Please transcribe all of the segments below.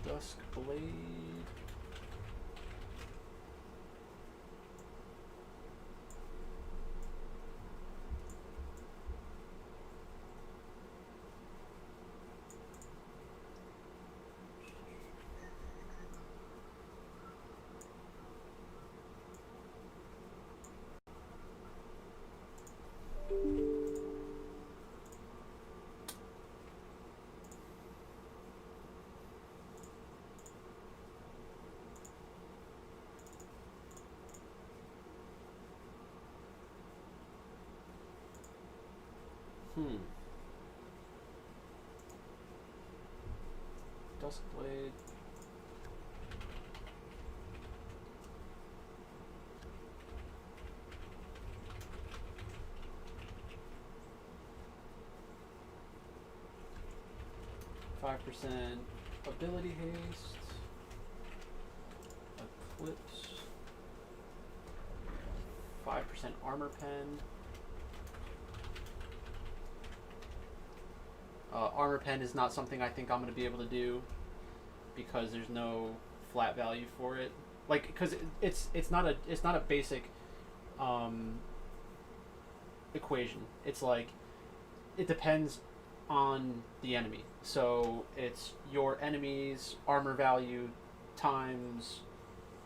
Dusk Blade. Dusk Blade. %, ability haste, eclipse, 5% armor pen. Armor pen is not something I think I'm going to be able to do because there's no flat value for it. Like, because it's not a basic equation. It's like it depends on the enemy. So it's your enemy's armor value times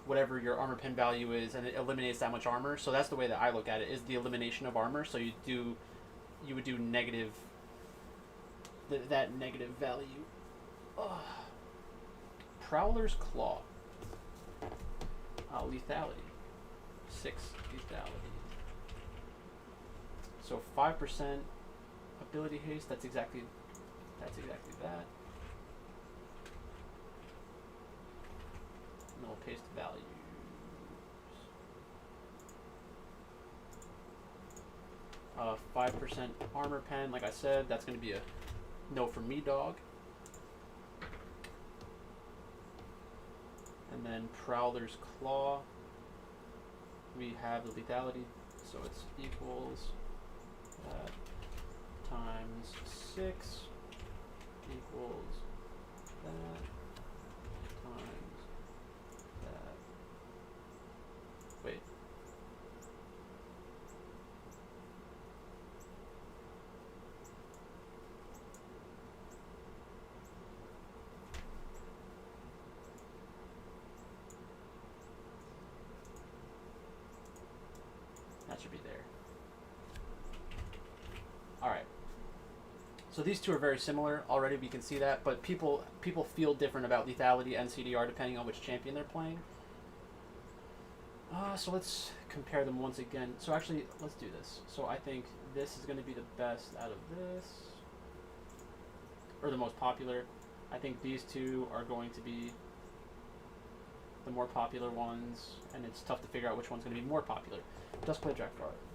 whatever your armor pen value is, and it eliminates that much armor. So that's the way that I look at it, is the elimination of armor. So you would do negative that negative value. Ugh. Prowler's Claw. Lethality. 6 lethality. So 5% ability haste. That's exactly that. And we'll paste values. 5% armor pen. Like I said, that's going to be a no for me, dog. And then Prowler's Claw. We have the lethality, so it's equals that times 6 equals that times that. Wait. That should be there. Alright. So these two are very similar. Already we can see that, but people feel different about lethality and CDR depending on which champion they're playing. So let's compare them once again. So actually, let's do this. So I think this is going to be the best out of this, or the most popular. I think these two are going to be the more popular ones, and it's tough to figure out which one's going to be more popular. Duskblade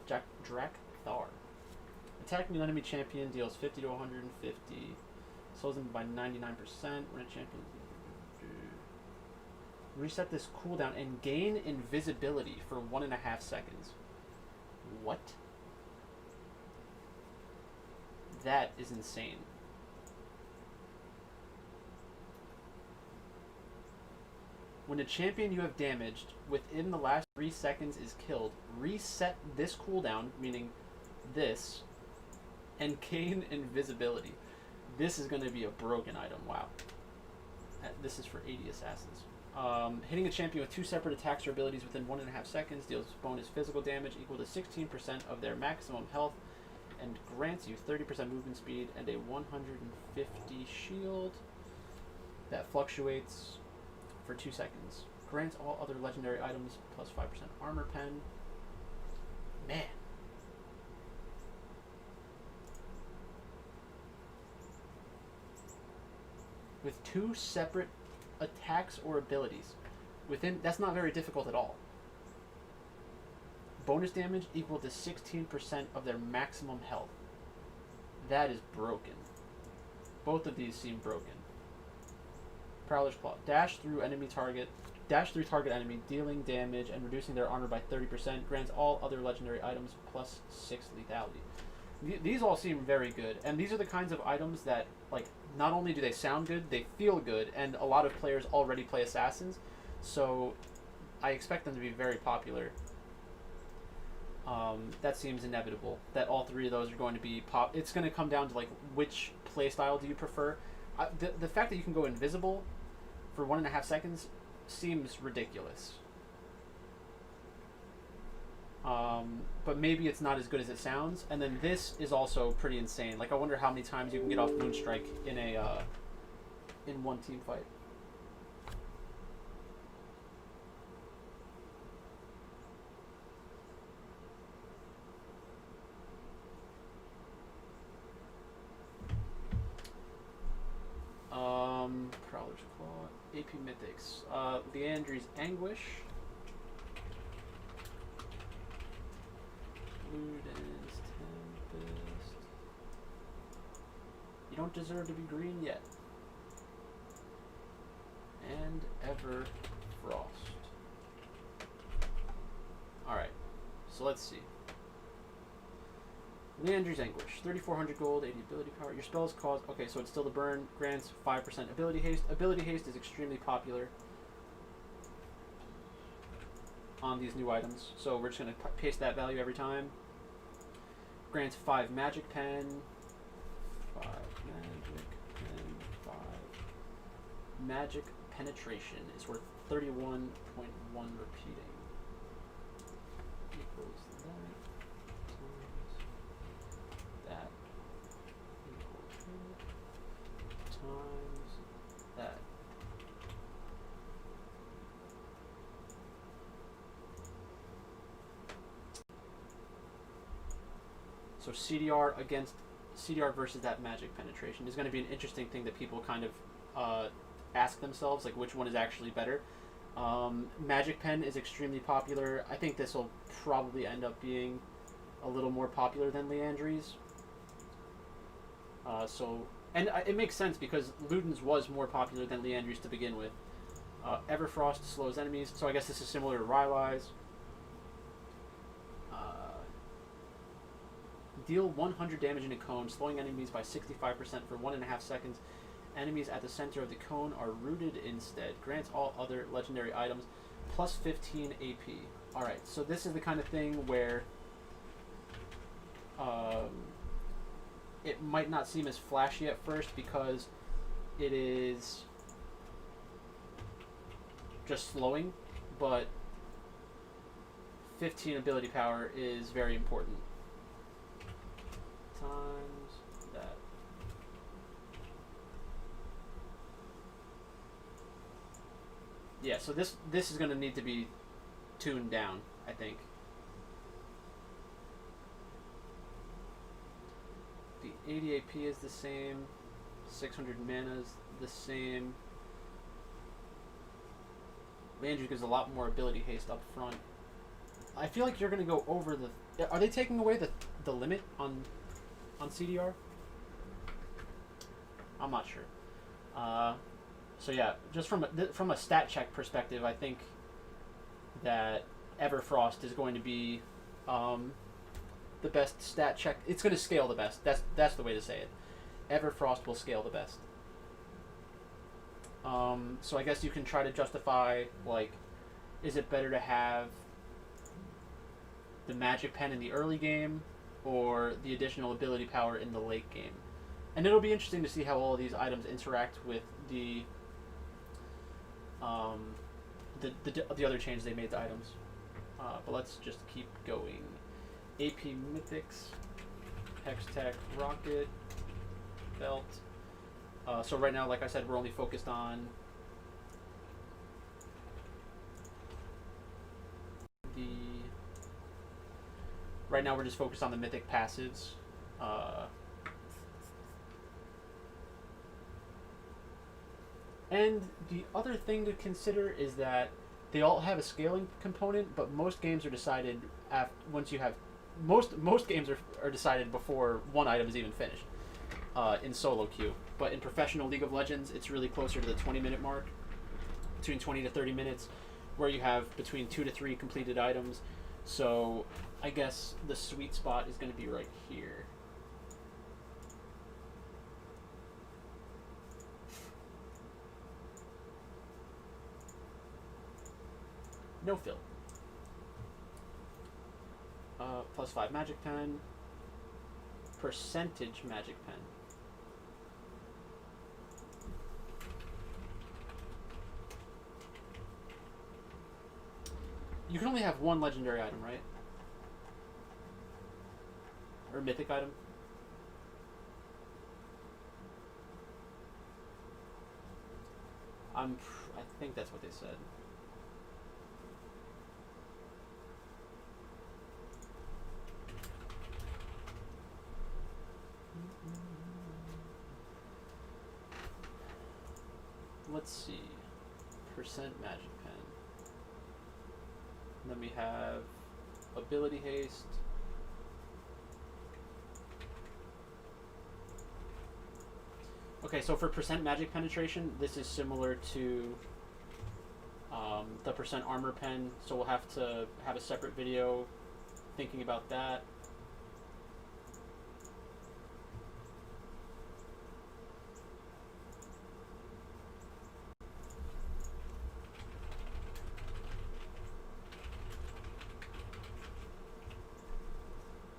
Drakthar. Attacking an enemy champion deals 50 to 150. Slows them by 99%. When a champion... Reset this cooldown and gain invisibility for 1.5 seconds. What? That is insane. When a champion you have damaged within the last 3 seconds is killed, reset this cooldown, meaning this, and gain invisibility. This is going to be a broken item. Wow. This is for 80 assassins. Hitting a champion with 2 separate attacks or abilities within 1.5 seconds deals bonus physical damage equal to 16% of their maximum health and grants you 30% movement speed and a 150 shield that fluctuates for 2 seconds. Grants all other legendary items plus 5% armor pen. Man. With 2 separate attacks or abilities within, that's not very difficult at all. Bonus damage equal to 16% of their maximum health. That is broken. Both of these seem broken. Prowler's Claw. Dash through target enemy, dealing damage and reducing their armor by 30%. Grants all other legendary items plus 6 lethality. These all seem very good, and these are the kinds of items that, like, not only do they sound good, they feel good, and a lot of players already play assassins, so I expect them to be very popular. That seems inevitable. That all three of those are going to be pop. It's going to come down to like which playstyle do you prefer. The fact that you can go invisible for 1.5 seconds seems ridiculous. But maybe it's not as good as it sounds. And then this is also pretty insane. Like I wonder how many times you can get off Moonstrike in a in one team fight. Prowler's Claw, AP Mythics, Liandry's Anguish, Luden's Tempest. You don't deserve to be green yet. And Everfrost. Alright, so let's see. Liandry's Anguish, 3,400 gold, 80 ability power. Your spells cause... Okay, so it's still the burn. Grants 5% ability haste. Ability haste is extremely popular on these new items. So we're just going to paste that value every time. Grants 5 magic pen. 5 magic pen. 5. Magic penetration is worth 31.1 repeating. Equals that. That equals times that. So CDR versus that magic penetration is going to be an interesting thing that people kind of ask themselves, like which one is actually better. Magic pen is extremely popular. I think this will probably end up being a little more popular than Liandry's. It makes sense because Luden's was more popular than Liandry's to begin with. Everfrost slows enemies, so I guess this is similar to Rylai's. Deal 100 damage in a cone, slowing enemies by 65% for 1.5 seconds. Enemies at the center of the cone are rooted instead. Grants all other legendary items plus 15 AP. Alright, so this is the kind of thing where it might not seem as flashy at first because it is just slowing, but 15 ability power is very important. Times that. Yeah, so this is going to need to be tuned down, I think. The 80 AP is the same. 600 mana is the same. Liandry gives a lot more ability haste up front. I feel like you're going to go over the... Are they taking away the limit on CDR? I'm not sure. So yeah, just from a stat check perspective, I think that Everfrost is going to be the best stat check. It's going to scale the best. That's the way to say it. Everfrost will scale the best. So I guess you can try to justify, like, is it better to have the magic pen in the early game or the additional ability power in the late game? And it'll be interesting to see how all of these items interact with the other changes they made to items. But let's just keep going. AP Mythics, Hextech, Rocket, Belt. So right now, like I said, we're only focused on the... Right now we're just focused on the Mythic passives. And the other thing to consider is that they all have a scaling component, but most games are decided once you have... Most games are decided before one item is even finished in solo queue. But in professional League of Legends, it's really closer to the 20-minute mark, between 20 to 30 minutes, where you have between 2 to 3 completed items. So I guess the sweet spot is going to be right here. No fill. +5 magic pen. Percentage magic pen. You can only have one legendary item, right? Or mythic item. I think that's what they said. Let's see. Percent magic pen. And then we have ability haste. Okay, so for percent magic penetration, this is similar to the percent armor pen, so we'll have to have a separate video thinking about that.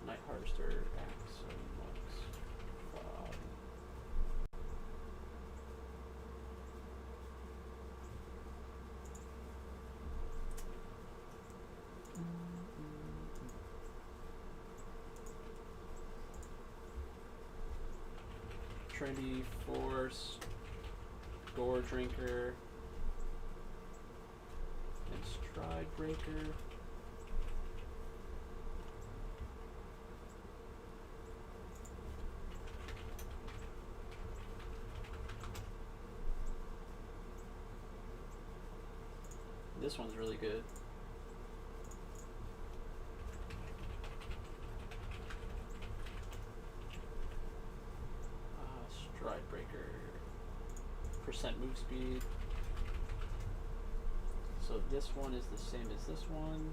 Night Harvester, Axe, Monks, Fog. Trinity Force, Gore Drinker, and Stride Breaker. This one's really good. Stride Breaker. Percent move speed. So this one is the same as this one.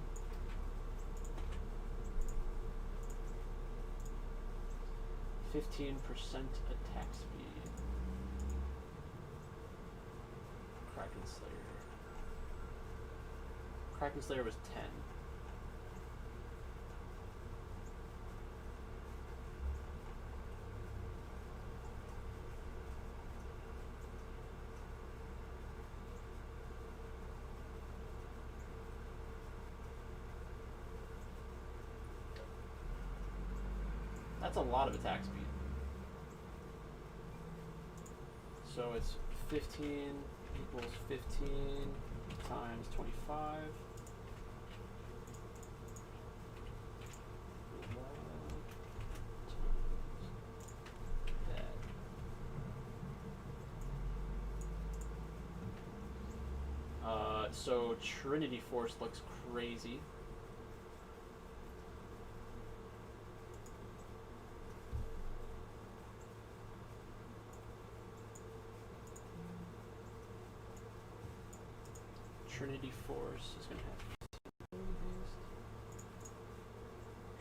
%15 attack speed. Kraken Slayer. Kraken Slayer was 10. That's a lot of attack speed. So it's 15 equals 15 times 25. So Trinity Force looks crazy. Trinity Force is going to have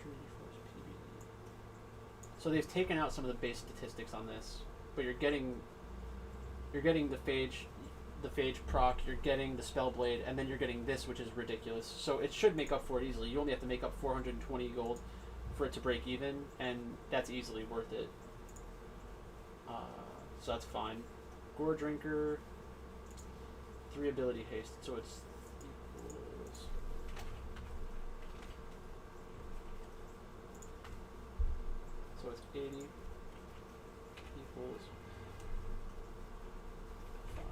Trinity Force PvE. So they've taken out some of the base statistics on this, but you're getting the Phage proc, you're getting the Spellblade, and then you're getting this, which is ridiculous. So it should make up for it easily. You only have to make up 420 gold for it to break even, and that's easily worth it. So that's fine. Gore Drinker, 3 ability haste, so it's equals. So it's 80 equals 5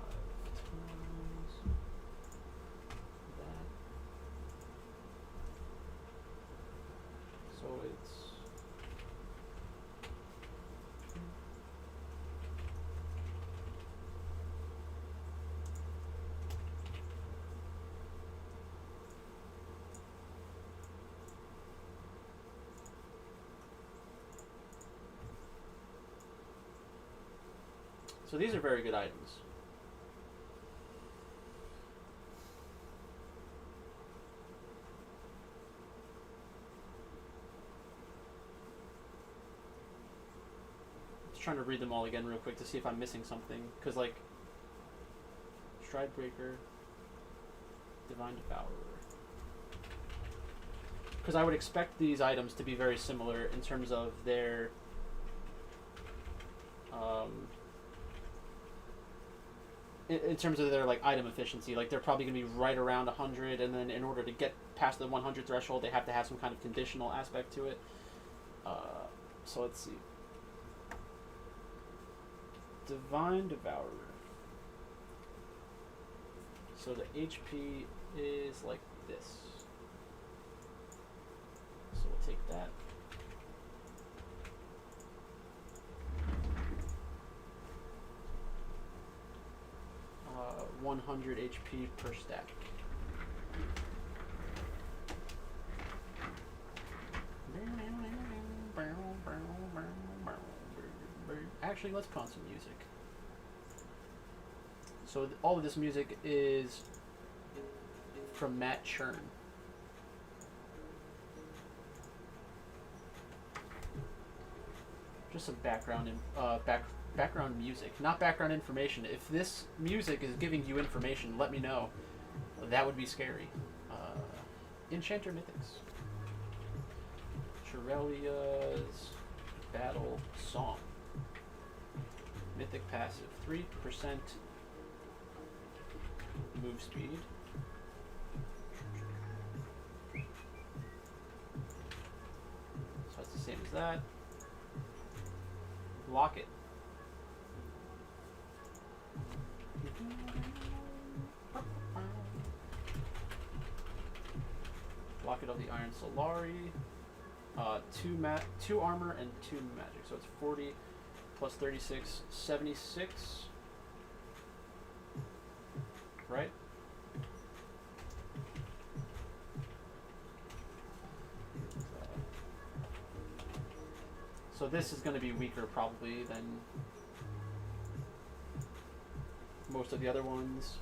times that. So it's so these are very good items. Just trying to read them all again real quick to see if I'm missing something, because like Stride Breaker, Divine Devourer. because I would expect these items to be very similar in terms of their in terms of their like item efficiency. Like they're probably going to be right around 100, and then in order to get past the 100 threshold, they have to have some kind of conditional aspect to it. So let's see. Divine Devourer. So the HP is like this. So we'll take that. 100 HP per stack. Actually, let's put on some music. So all of this music is from Matt Churn. Just some background background music, not background information. If this music is giving you information, let me know. That would be scary. Enchanter Mythics. Shirelia's Battle Song. Mythic passive. 3% move speed. So that's the same as that. Locket. Locket of the Iron Solari. 2 armor and 2 magic. So it's 40 plus 36, 76. Right? So this is going to be weaker probably than most of the other ones.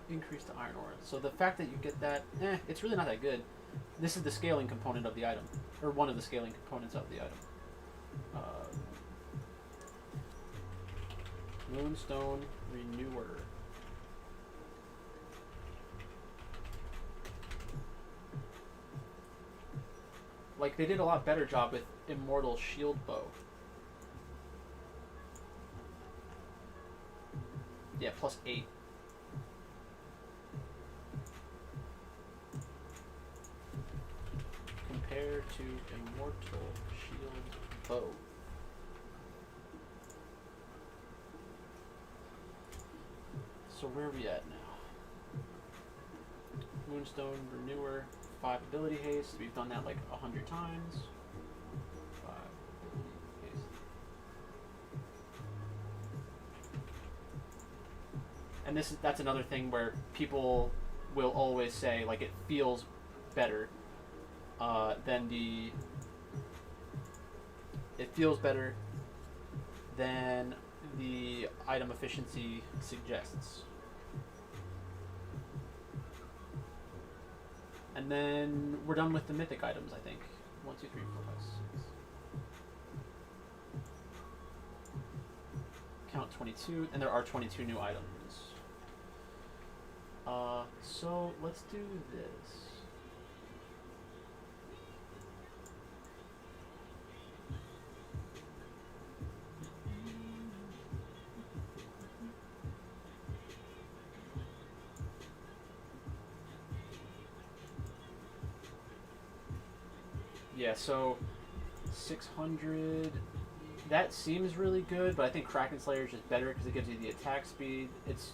Increase the iron ore. So the fact that you get that, it's really not that good. This is the scaling component of the item, or one of the scaling components of the item. Moonstone Renewer. Like, they did a lot better job with Immortal Shield Bow. Yeah, plus 8. Compared to Immortal Shield Bow. So where are we at now? Moonstone Renewer, 5 ability haste. We've done that like 100 times. 5 ability haste. And that's another thing where people will always say like it feels better than the. It feels better than the item efficiency suggests. And then we're done with the mythic items, I think. 1, 2, 3, 4, 5, 6. Count 22, and there are 22 new items. So let's do this. Yeah, so 600, that seems really good, but I think Kraken Slayer is just better because it gives you the attack speed. It's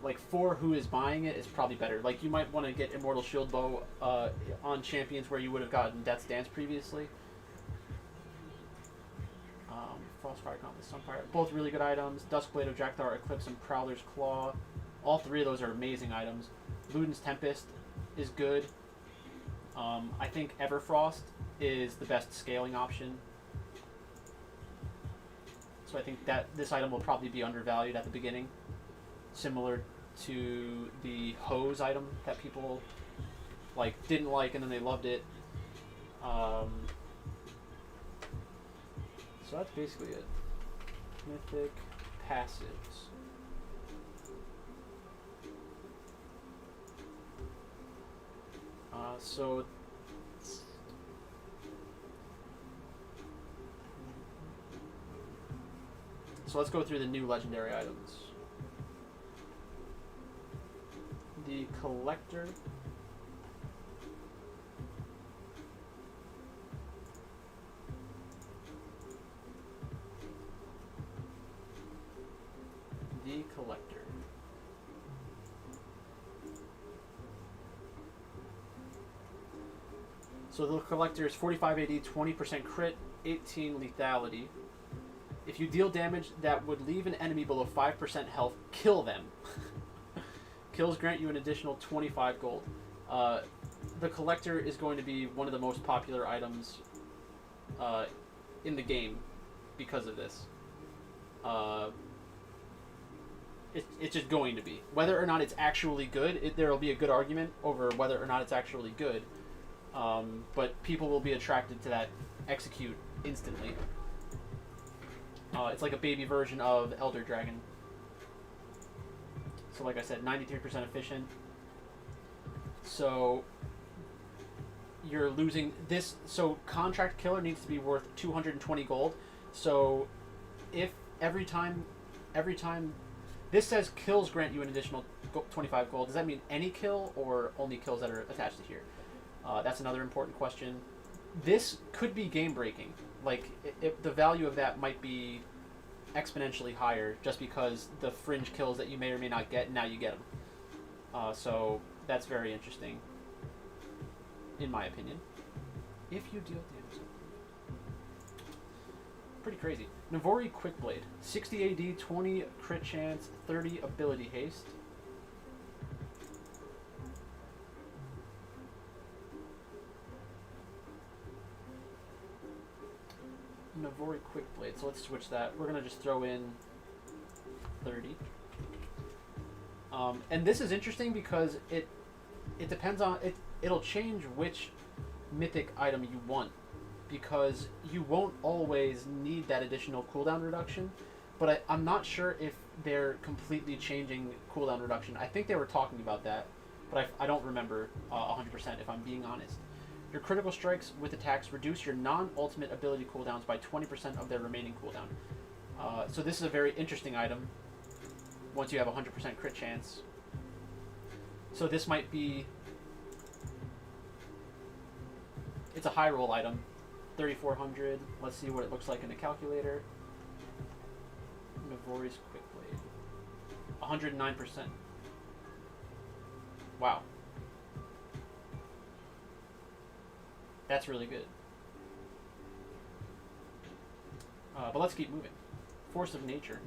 like for who is buying it, it's probably better. Like you might want to get Immortal Shield Bow on champions where you would have gotten Death's Dance previously. Frostfire Compass, Sunfire, both really good items. Duskblade of Jakthar, Eclipse, and Prowler's Claw. All 3 of those are amazing items. Luden's Tempest is good. I think Everfrost is the best scaling option. So I think that this item will probably be undervalued at the beginning. Similar to the Hose item that people like didn't like and then they loved it. So that's basically it. Mythic passives. So let's go through the new legendary items. The collector. The collector. So the collector is 45 AD, 20% crit, 18 lethality. If you deal damage that would leave an enemy below 5% health, kill them. Kills grant you an additional 25 gold. The collector is going to be one of the most popular items in the game because of this. It's just going to be. Whether or not it's actually good, there will be a good argument over whether or not it's actually good. But people will be attracted to that execute instantly. It's like a baby version of Elder Dragon. So like I said, 93% efficient. So you're losing this. So Contract Killer needs to be worth 220 gold. So if every time this says kills grant you an additional 25 gold, does that mean any kill or only kills that are attached to here? That's another important question. This could be game breaking. Like, the value of that might be exponentially higher just because the fringe kills that you may or may not get, now you get them. So that's very interesting, in my opinion. If you deal damage. Pretty crazy. Navori Quickblade. 60 AD, 20 crit chance, 30 ability haste. Navori Quickblade. So let's switch that. We're going to just throw in 30. And this is interesting because it depends on... It'll change which mythic item you want, because you won't always need that additional cooldown reduction. But I'm not sure if they're completely changing cooldown reduction. I think they were talking about that, but I don't remember 100% if I'm being honest. Your critical strikes with attacks reduce your non-ultimate ability cooldowns by 20% of their remaining cooldown. So this is a very interesting item once you have 100% crit chance. So this might be... It's a high roll item. 3,400. Let's see what it looks like in the calculator. Navori's Quickblade. 109%. Wow. That's really good. But let's keep moving. Force of Nature.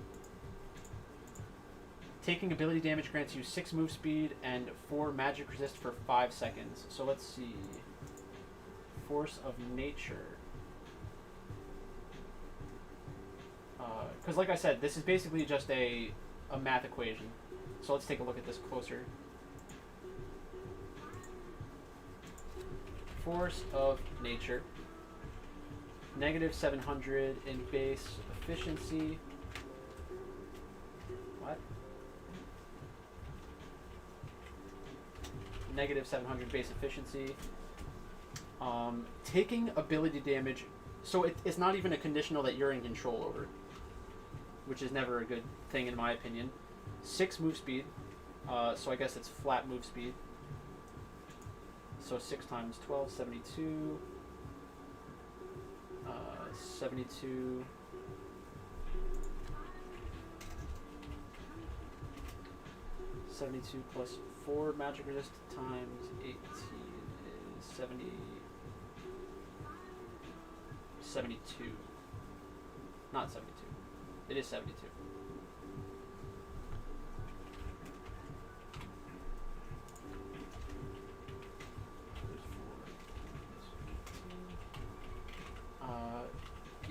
Taking ability damage grants you 6 move speed and 4 magic resist for 5 seconds. So let's see. Force of Nature. Because like I said, this is basically just a math equation. So let's take a look at this closer. Force of Nature. Negative 700 in base efficiency. What? Negative 700 base efficiency. Taking ability damage. So it's not even a conditional that you're in control over, which is never a good thing in my opinion. 6 move speed. So I guess it's flat move speed. So 6 times 12, 72. 72. Plus 4 magic resist times 18 is 70. 72. Not 72. It is 72.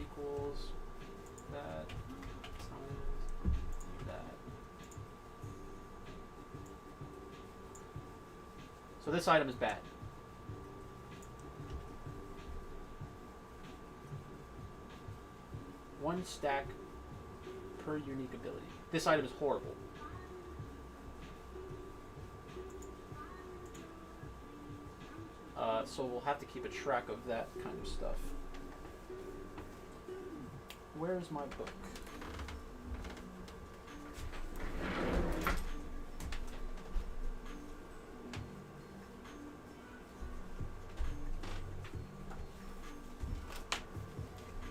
Equals that times that. So this item is bad. One stack per unique ability. This item is horrible. So we'll have to keep a track of that kind of stuff. Where's my book?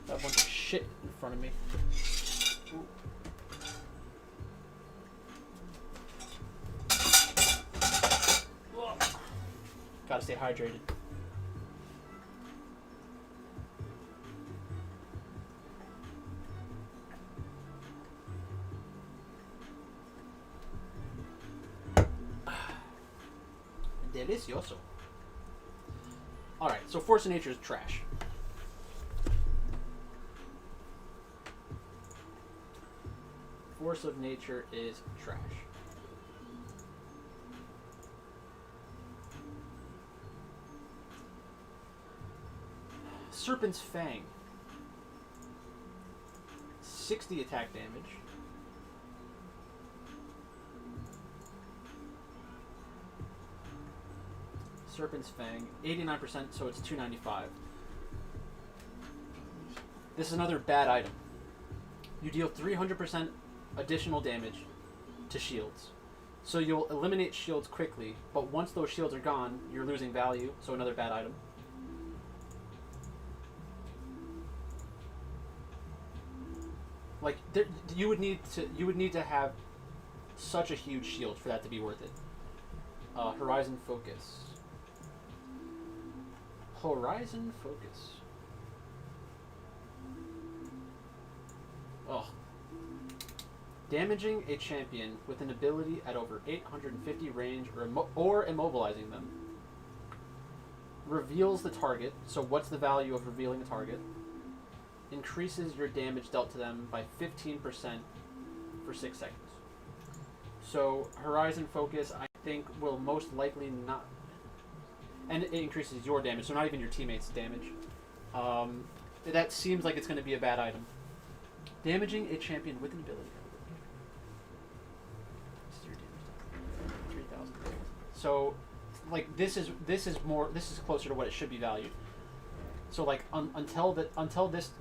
Got a bunch of shit in front of me. Ooh. Gotta stay hydrated. Delicioso. Alright, so Force of Nature is trash. Force of Nature is trash. Serpent's Fang. 60 attack damage. Serpent's Fang. 89%, so it's 295. This is another bad item. You deal 300% additional damage to shields. So you'll eliminate shields quickly, but once those shields are gone, you're losing value, so another bad item. Like you would need to have such a huge shield for that to be worth it. Horizon Focus. Horizon Focus. Oh. Damaging a champion with an ability at over 850 range or immobilizing them. Reveals the target. So what's the value of revealing a target? Increases your damage dealt to them by 15% for 6 seconds. So Horizon Focus, I think, will most likely not... And it increases your damage, so not even your teammates' damage. That seems like it's going to be a bad item. Damaging a champion with an ability. This is your damage. 3,000. So, like, this is closer to what it should be valued. So, like, until this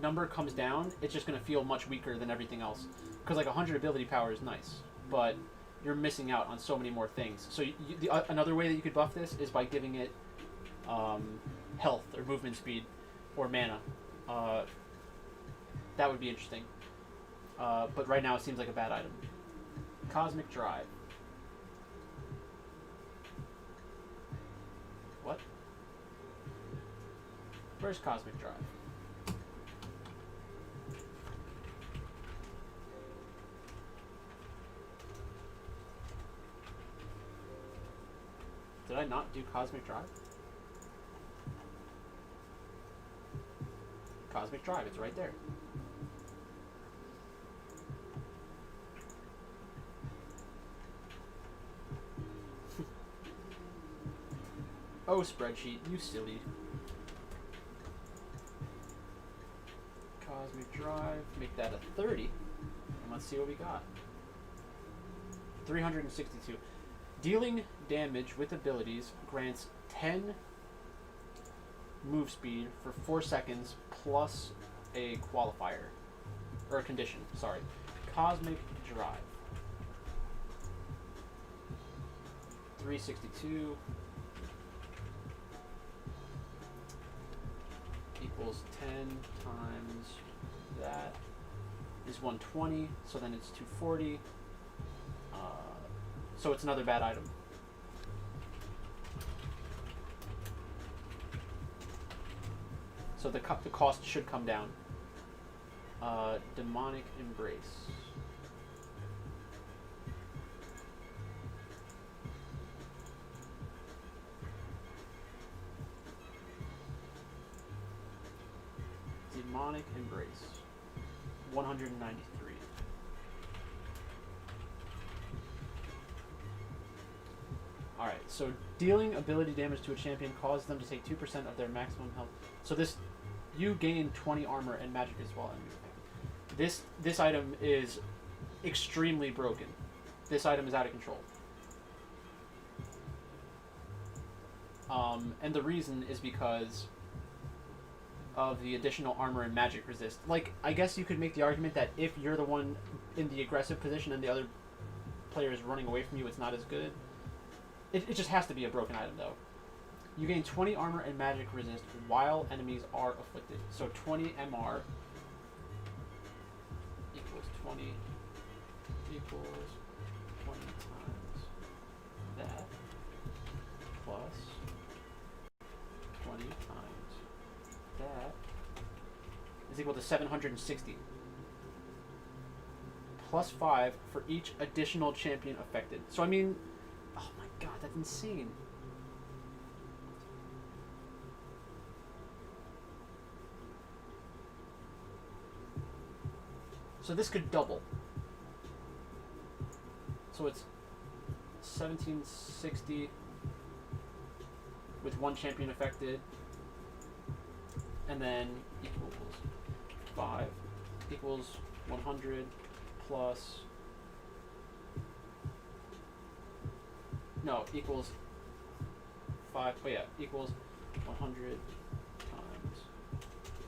number comes down, it's just going to feel much weaker than everything else. Because, like, 100 ability power is nice, but you're missing out on so many more things. So another way that you could buff this is by giving it health or movement speed or mana. That would be interesting. But right now it seems like a bad item. Cosmic Drive. What? Where's Cosmic Drive? Did I not do Cosmic Drive? Cosmic Drive, it's right there. Oh, spreadsheet, you silly. Cosmic Drive, make that a 30. And let's see what we got. 362. Dealing damage with abilities grants 10 move speed for 4 seconds plus a qualifier. Or a condition, sorry. Cosmic Drive. 362 equals 10 times that is 120, so then it's 240. So it's another bad item. So the cost should come down. Demonic Embrace. Demonic Embrace. 193. Alright, so dealing ability damage to a champion causes them to take 2% of their maximum health. So this, you gain 20 armor and magic as well. This item is extremely broken. This item is out of control. And the reason is because of the additional armor and magic resist. Like, I guess you could make the argument that if you're the one in the aggressive position and the other player is running away from you, it's not as good. It just has to be a broken item, though. You gain 20 armor and magic resist while enemies are afflicted. So 20 MR equals 20 equals 20 times that plus 20 times that is equal to 760. Plus 5 for each additional champion affected. So I mean, oh my god, that's insane. So this could double. So it's 1760 with one champion affected, and then equals 5 equals 100 plus, no, equals 5, oh yeah, equals 100 times,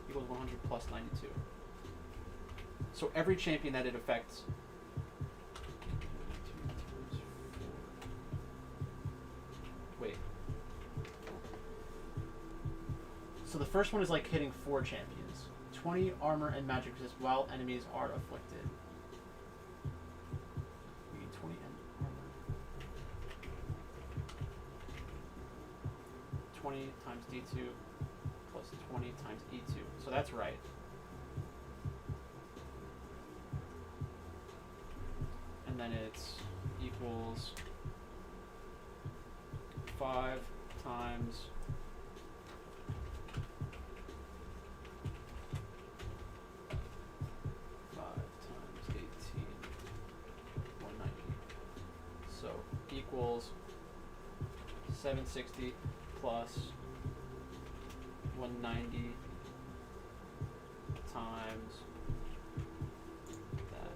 equals 100 plus 92. So every champion that it affects, wait. So the first one is like hitting 4 champions. 20 armor and magic resist while enemies are afflicted. We need 20 armor. 20 times D2 plus 20 times E2. So that's right. And then it's equals 5 times 18, 190. So equals 760 plus 190 times that.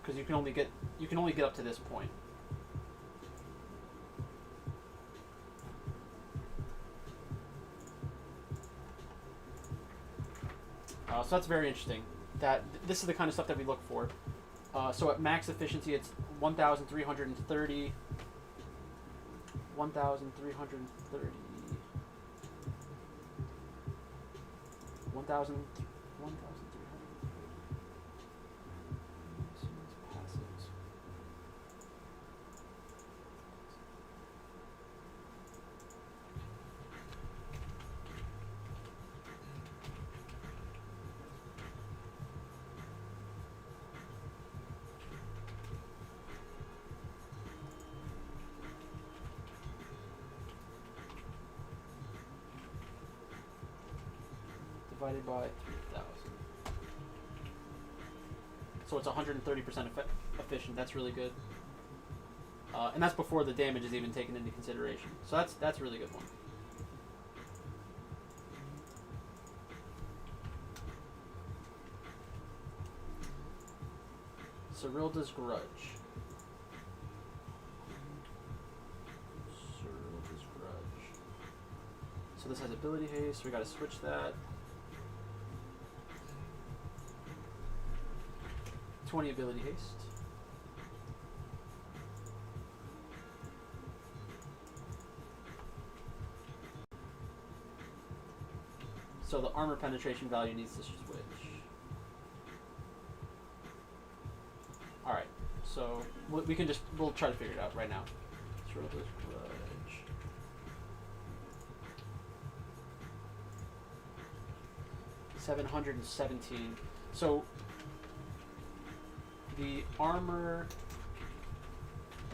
Because you can only get up to this point. So that's very interesting. This is the kind of stuff that we look for. So at max efficiency, it's 1,330. 1,330. 1,300. Passes. Divided by 3,000. So it's 130% efficient. That's really good. And that's before the damage is even taken into consideration. So that's a really good one. Cyrilda's Grudge. Cyrilda's Grudge. So this has ability haste, so we gotta switch that. 20 ability haste. So the armor penetration value needs to switch. Alright, so we'll try to figure it out right now. Cyrilda's Grudge. $717. So the armor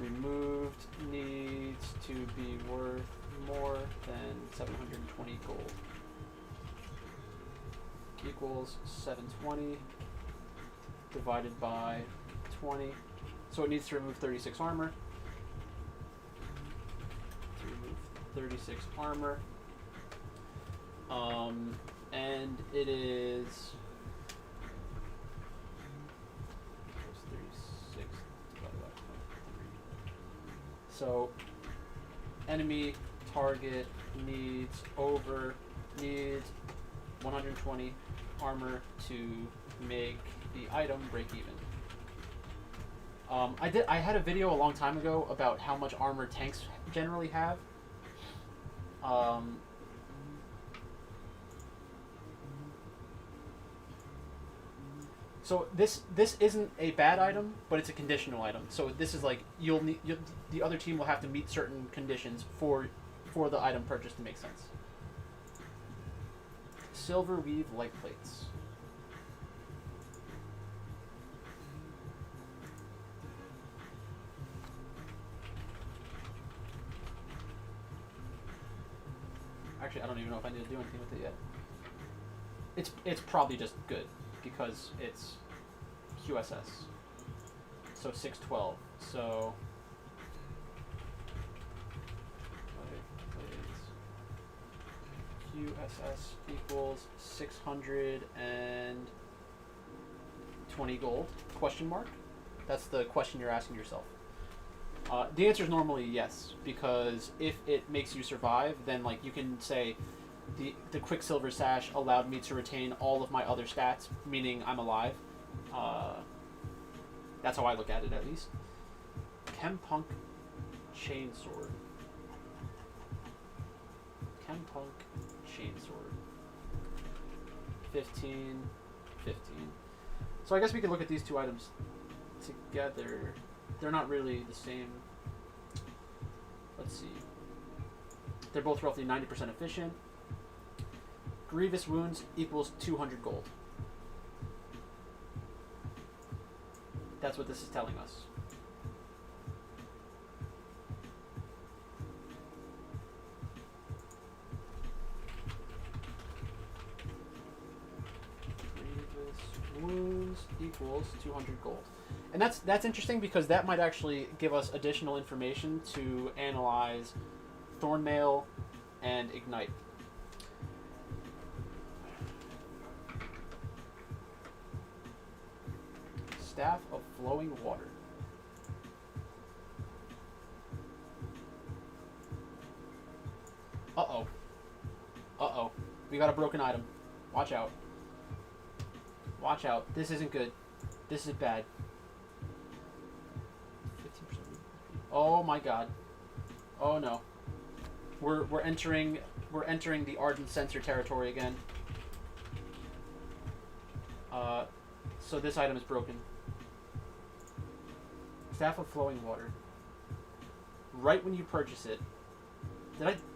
removed needs to be worth more than 720 gold. Equals 720 divided by 20. So it needs to remove 36 armor. To remove 36 armor. And it is So enemy target needs 120 armor to make the item break even. I had a video a long time ago about how much armor tanks generally have. So this isn't a bad item, but it's a conditional item. So this is like the other team will have to meet certain conditions for the item purchase to make sense. Silver weave light plates. Actually, I don't even know if I need to do anything with it yet. It's probably just good because it's QSS. So 612. So QSS equals 620 gold? Question mark? That's the question you're asking yourself. The answer is normally yes, because if it makes you survive, then like you can say the Quicksilver Sash allowed me to retain all of my other stats, meaning I'm alive. That's how I look at it, at least. Chempunk Chainsword. Chempunk Chainsword. 15, 15. So I guess we could look at these two items together. They're not really the same. Let's see. They're both roughly 90% efficient. Grievous Wounds equals 200 gold. That's what this is telling us. Wounds equals 200 gold. And that's interesting because that might actually give us additional information to analyze Thornmail and Ignite. Staff of Flowing Water. Uh-oh. Uh-oh. We got a broken item. Watch out. Watch out. This isn't good. This is bad. 15%. Oh my god. Oh no. We're entering the Ardent Sensor territory again. So this item is broken. Staff of Flowing Water. Right when you purchase it,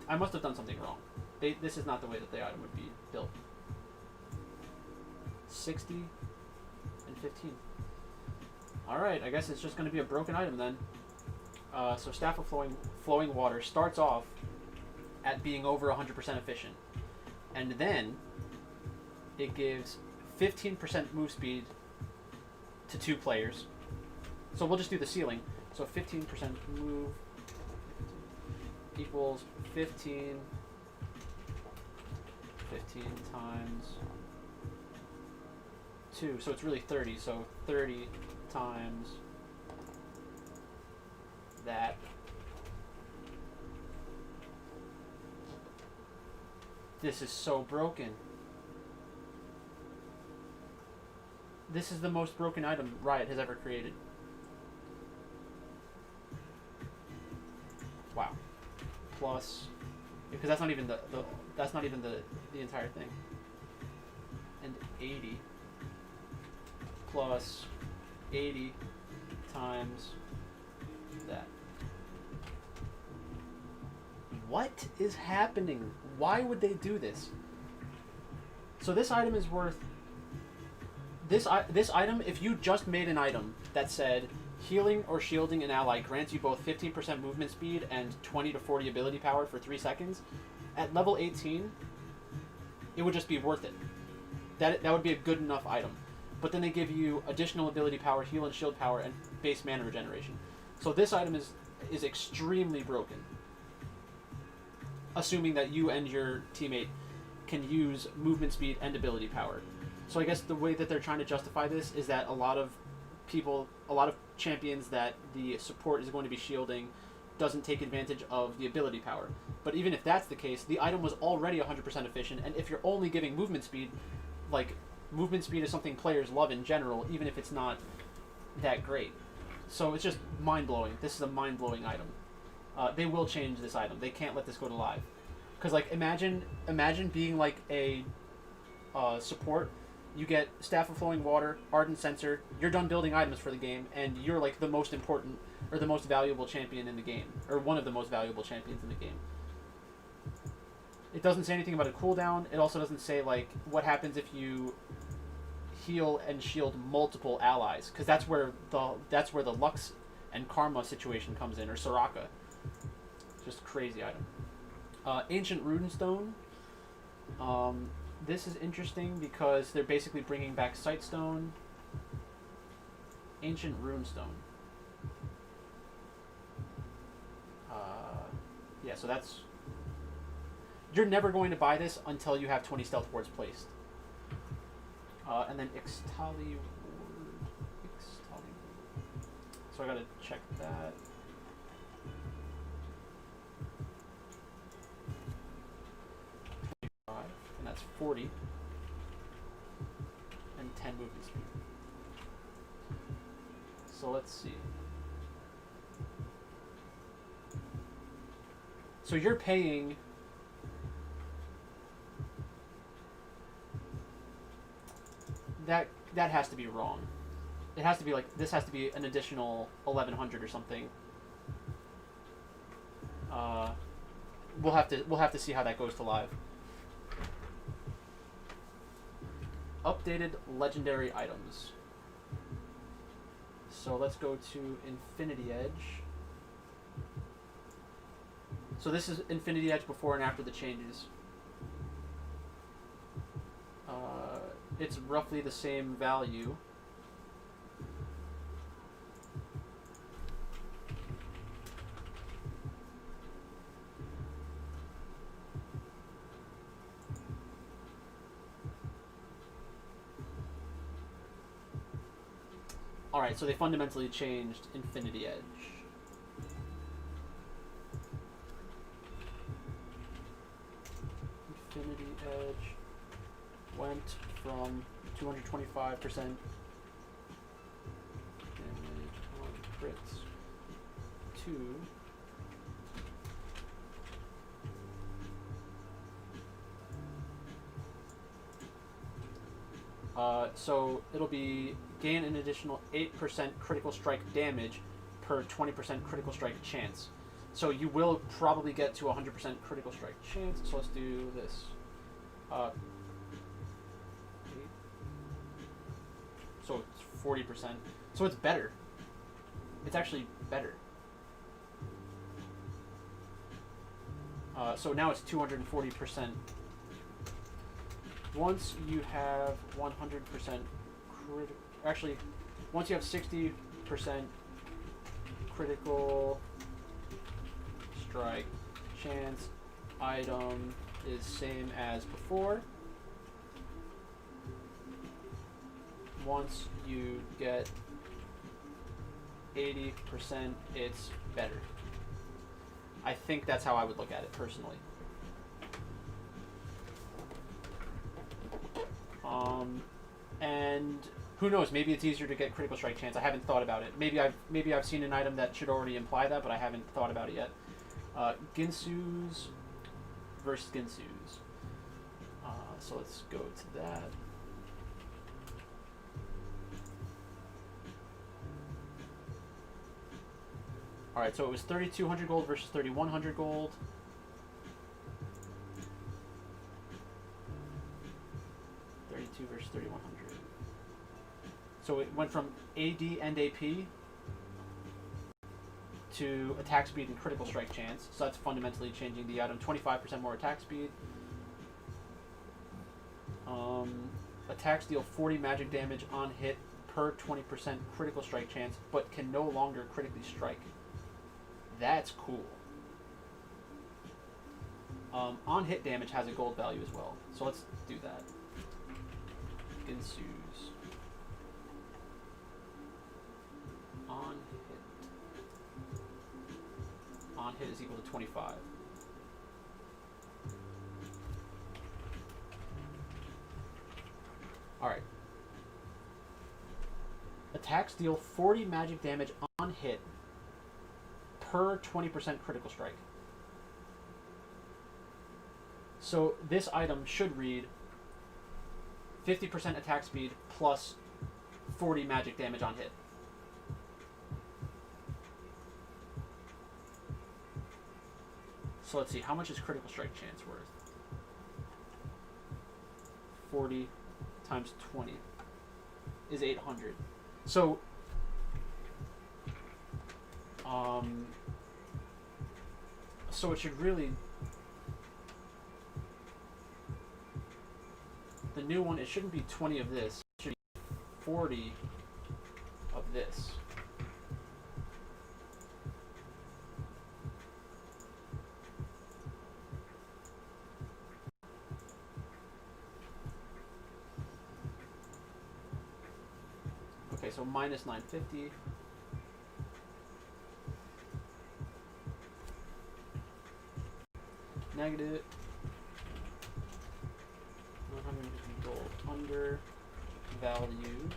I must have done something wrong. This is not the way that the item would be built. 60 and 15. Alright, I guess it's just going to be a broken item then. So Staff of Flowing Water starts off at being over 100% efficient. And then it gives 15% move speed to 2 players. So we'll just do the ceiling. So 15% move equals 15 times 2. So it's really 30. So 30 times that. This is so broken. This is the most broken item Riot has ever created. Wow. Plus, because that's not even the entire thing. And 80 plus 80 times that. What is happening? Why would they do this? So this item is worth... This item, if you just made an item that said healing or shielding an ally grants you both 15% movement speed and 20 to 40 ability power for 3 seconds, at level 18, it would just be worth it. That would be a good enough item. But then they give you additional ability power, heal and shield power, and base mana regeneration. So this item is extremely broken. Assuming that you and your teammate can use movement speed and ability power. So I guess the way that they're trying to justify this is that a lot of champions that the support is going to be shielding doesn't take advantage of the ability power. But even if that's the case, the item was already 100% efficient, and if you're only giving movement speed, like, movement speed is something players love in general, even if it's not that great. So it's just mind-blowing. This is a mind-blowing item. They will change this item. They can't let this go to live. Because, like, imagine being, like, a support. You get Staff of Flowing Water, Ardent Censer, you're done building items for the game, and you're, like, the most important, or the most valuable champion in the game. Or one of the most valuable champions in the game. It doesn't say anything about a cooldown. It also doesn't say, like, what happens if you heal and shield multiple allies. Because that's where the Lux and Karma situation comes in, or Soraka. Just a crazy item. Ancient Runestone. This is interesting because they're basically bringing back Sightstone. Ancient Runestone. Yeah, so that's... You're never going to buy this until you have 20 stealth wards placed. And then Ixtali Ward. So I gotta check that. And that's 40. And 10 movement speed. So let's see. So you're paying... That has to be wrong. It has to be like, this has to be an additional 1100 or something. We'll have to see how that goes to live. Updated legendary items. So let's go to Infinity Edge. So this is Infinity Edge before and after the changes. It's roughly the same value. Alright, so they fundamentally changed Infinity Edge. Infinity Edge went from 225% damage on crits to so it'll be gain an additional 8% critical strike damage per 20% critical strike chance. So you will probably get to 100% critical strike chance. So let's do this. So it's 40%. So it's better. It's actually better. So now it's 240%. Once you have 100% critical... Actually, once you have 60% critical strike chance, item is same as before. Once you get 80%, it's better. I think that's how I would look at it personally. And who knows? Maybe it's easier to get critical strike chance. I haven't thought about it. Maybe I've seen an item that should already imply that, but I haven't thought about it yet. Ginsu's versus Ginsu's. So let's go to that. Alright, so it was 3,200 gold versus 3,100 gold. Versus 3,100. So it went from AD and AP to attack speed and critical strike chance. So that's fundamentally changing the item. 25% more attack speed. Attacks deal 40 magic damage on hit per 20% critical strike chance, but can no longer critically strike. That's cool. On hit damage has a gold value as well. So let's do that. Ensues. On hit. on hit is equal to 25. Alright. Attacks deal 40 magic damage on hit per 20% critical strike. So this item should read 50% attack speed plus 40 magic damage on hit. So let's see, how much is critical strike chance worth? 40 times 20 is 800. So, so it should really, the new one, it shouldn't be 20 of this, it should be 40 of this. Okay, so minus 950. Negative 150 gold under value.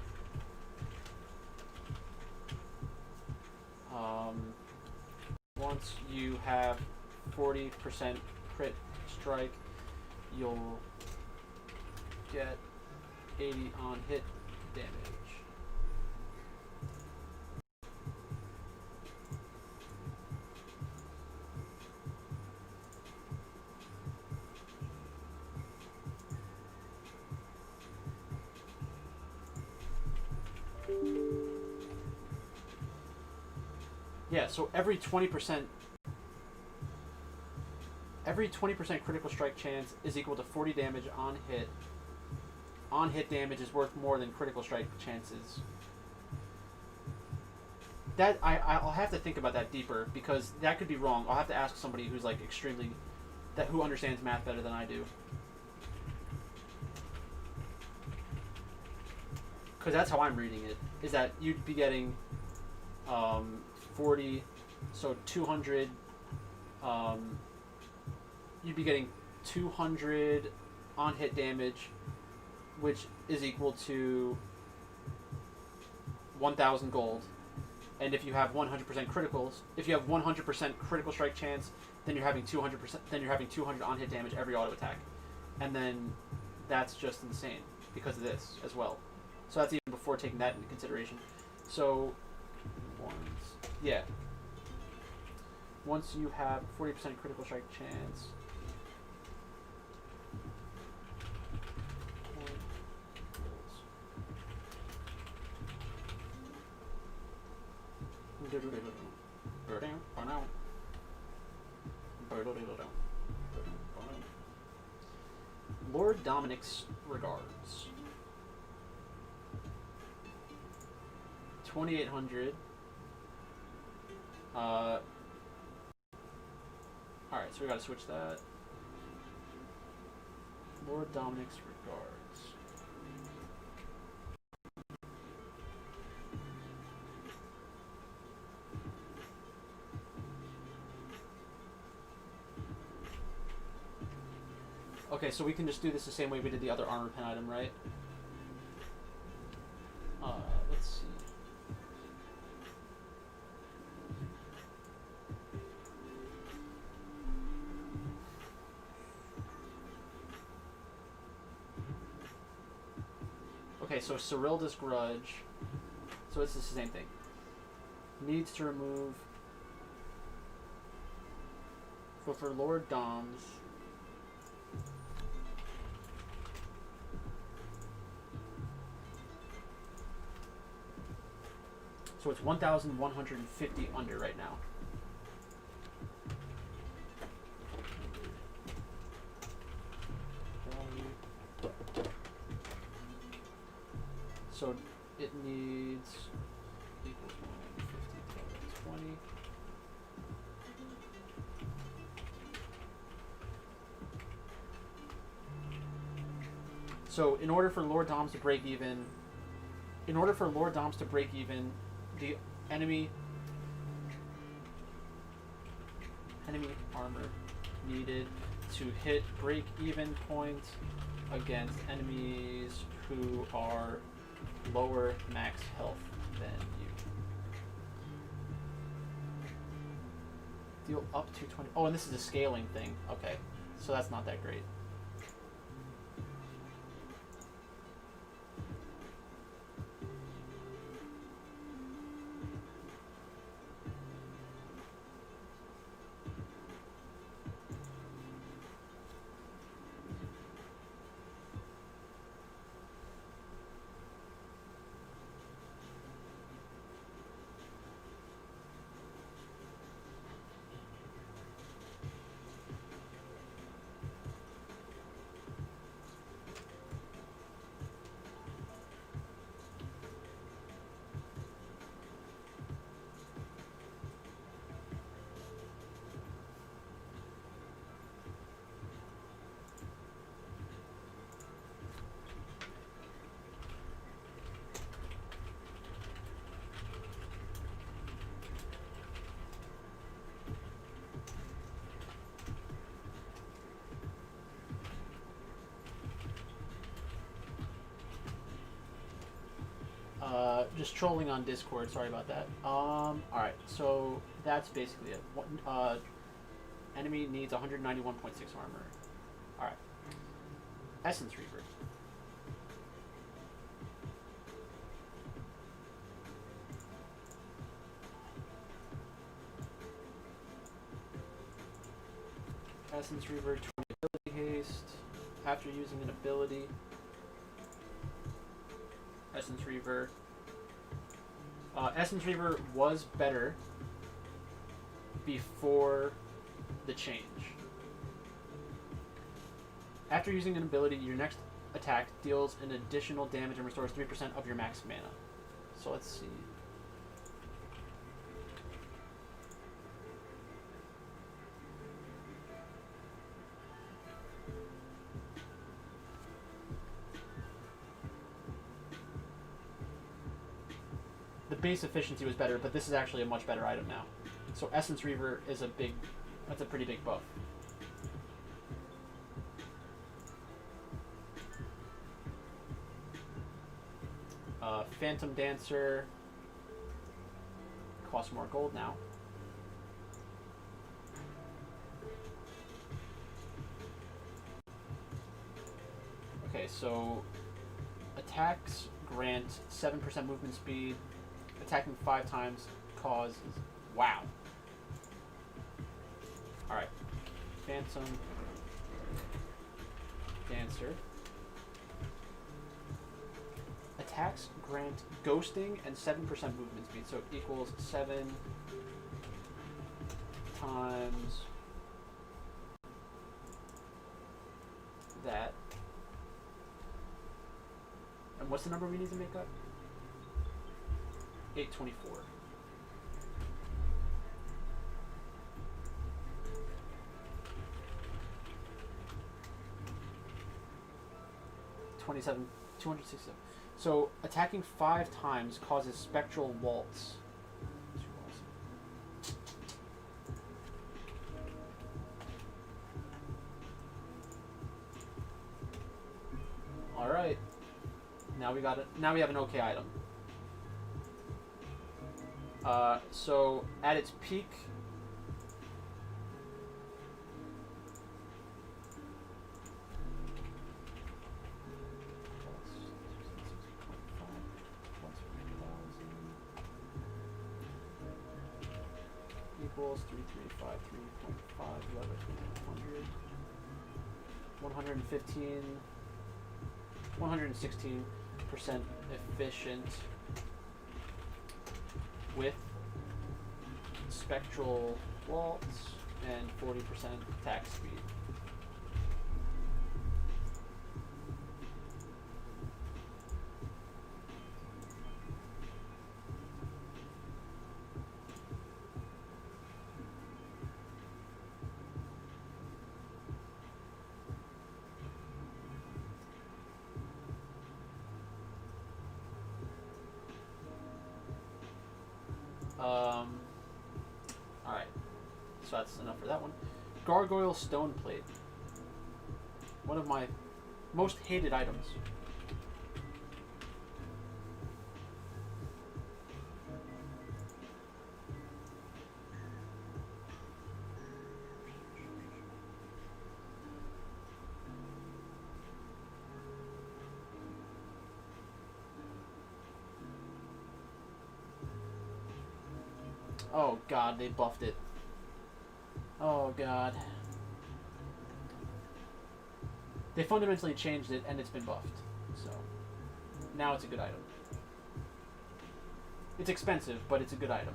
Once you have 40% crit strike, you'll get 80 on hit damage. Yeah, so every 20% critical strike chance is equal to 40 damage on hit. On hit damage is worth more than critical strike chances. That I'll have to think about that deeper because that could be wrong. I'll have to ask somebody who's like extremely who understands math better than I do. Because that's how I'm reading it. Is that you'd be getting 40, so 200. You'd be getting 200 on hit damage, which is equal to 1,000 gold. And if you have 100% criticals, if you have 100% critical strike chance, then you're having 200%. Then you're having 200 on hit damage every auto attack, and then that's just insane because of this as well. So that's even before taking that into consideration. So, once you have 40% critical strike chance, Lord Dominic's regards. 2,800. Alright, so we gotta switch that. Lord Dominic's regards. Okay, so we can just do this the same way we did the other armor pen item, right? Let's see. Okay, so Cyrilda's Grudge. So it's the same thing. Needs to remove. For Lord Dom's. So it's 1,150 under right now. So it needs equals 150 plus 20. So in order for Lord Doms to break even, the enemy enemy armor needed to hit break-even point against enemies who are lower max health than you. Deal up to 20. Oh, and this is a scaling thing. Okay, so that's not that great. Just trolling on Discord. Sorry about that. Alright, so that's basically it. Enemy needs 191.6 armor. Alright. Essence Reaver. Essence Reaver, 20 ability haste. After using an ability, Essence Reaver. Essence Reaver was better before the change. After using an ability, your next attack deals an additional damage and restores 3% of your max mana. So let's see. The base efficiency was better, but this is actually a much better item now. So Essence Reaver is that's a pretty big buff. Phantom Dancer costs more gold now. Okay, so attacks grant 7% movement speed. Attacking 5 times causes... Wow. Alright. Phantom Dancer. Attacks grant ghosting and 7% movement speed, so it equals 7 times that. And what's the number we need to make up? 824. $27, 267. So attacking 5 times causes spectral waltz. All right. Now we got it. Now we have an okay item. So at its peak, equals 3353.5 divided by 100. 116% efficient with spectral waltz and 40% attack speed. Alright, So that's enough for that one. Gargoyle Stone Plate. One of my most hated items. Oh god, they buffed it. Oh god. They fundamentally changed it and it's been buffed. So now it's a good item. It's expensive, but it's a good item.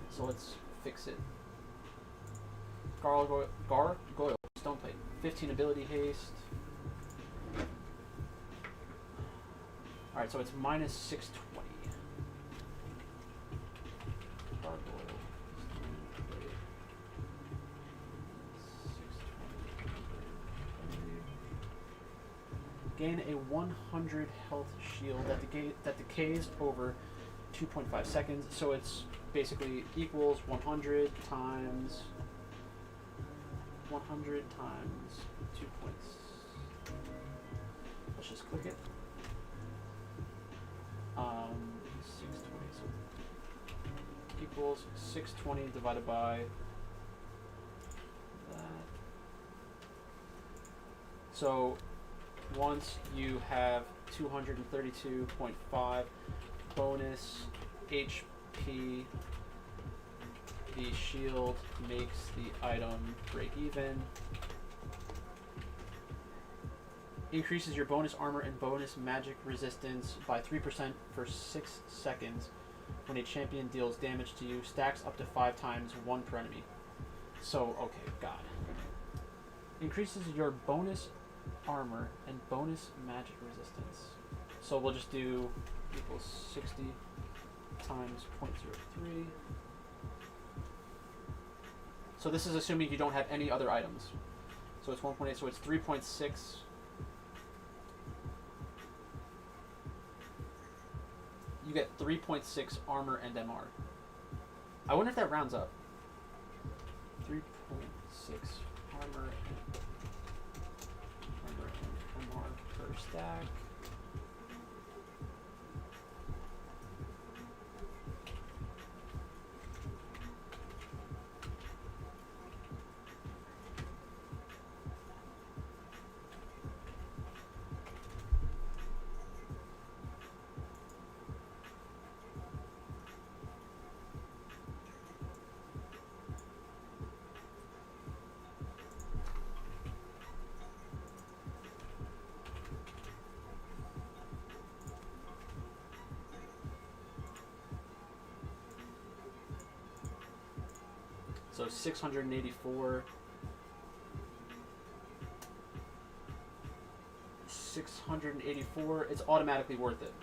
So let's fix it. Gargoyle Stone Plate. 15 ability haste. Alright, so it's minus 620. Gargoyle Stone Plate. 620. Gain a 100 health shield that decays over 2.5 seconds. So it's basically equals 100 times 2 points. Let's just click it. 620. So equals 620 divided by that. So once you have 232.5 bonus HP, the shield makes the item break even. Increases your bonus armor and bonus magic resistance by 3% for 6 seconds when a champion deals damage to you. Stacks up to 5 times 1 per enemy. So, okay, God. Increases your bonus armor and bonus magic resistance. So we'll just do equals 60 times 0.03. So this is assuming you don't have any other items. So it's 1.8, so it's 3.6. You get 3.6 armor and MR. I wonder if that rounds up. 3.6 armor and MR per stack. So 684. 684. It's automatically worth it.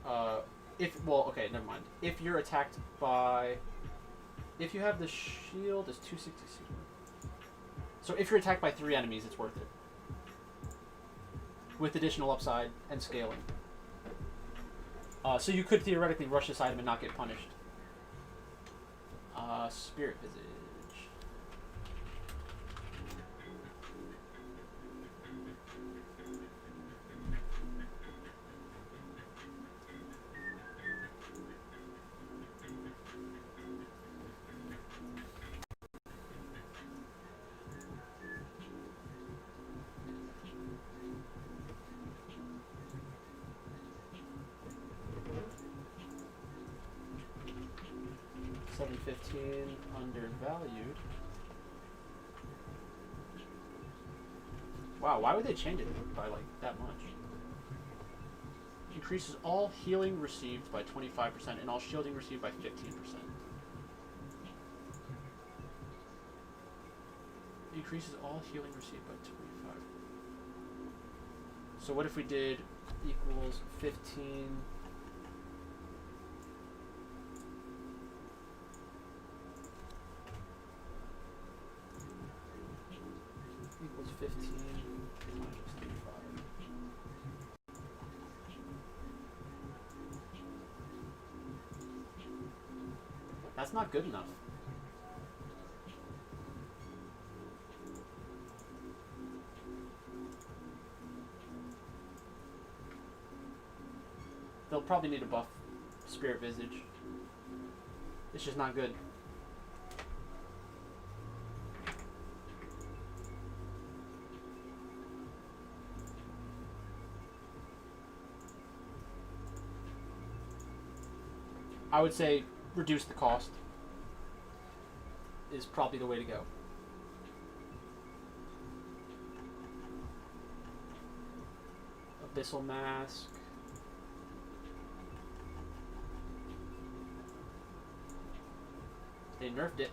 Okay, never mind. If you're attacked by, if you have the shield, is 260. So if you're attacked by 3 enemies, it's worth it. With additional upside and scaling. So you could theoretically rush this item and not get punished. Spirit Visage. $7.15 undervalued. Wow, why would they change it by like that much? Increases all healing received by 25% and all shielding received by 15%. Increases all healing received by 25. So what if we did equals 15? Equals 15 times 25. That's not good enough. They'll probably need to buff Spirit Visage. It's just not good. I would say reduce the cost is probably the way to go. Abyssal Mask. They nerfed it.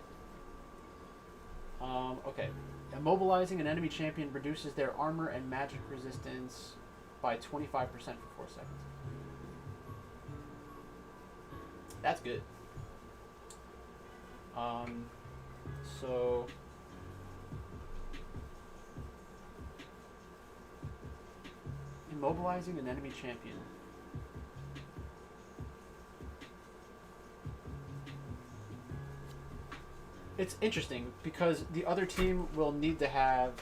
Okay. Immobilizing an enemy champion reduces their armor and magic resistance by 25% for 4 seconds. That's good. So immobilizing an enemy champion. It's interesting because the other team will need to have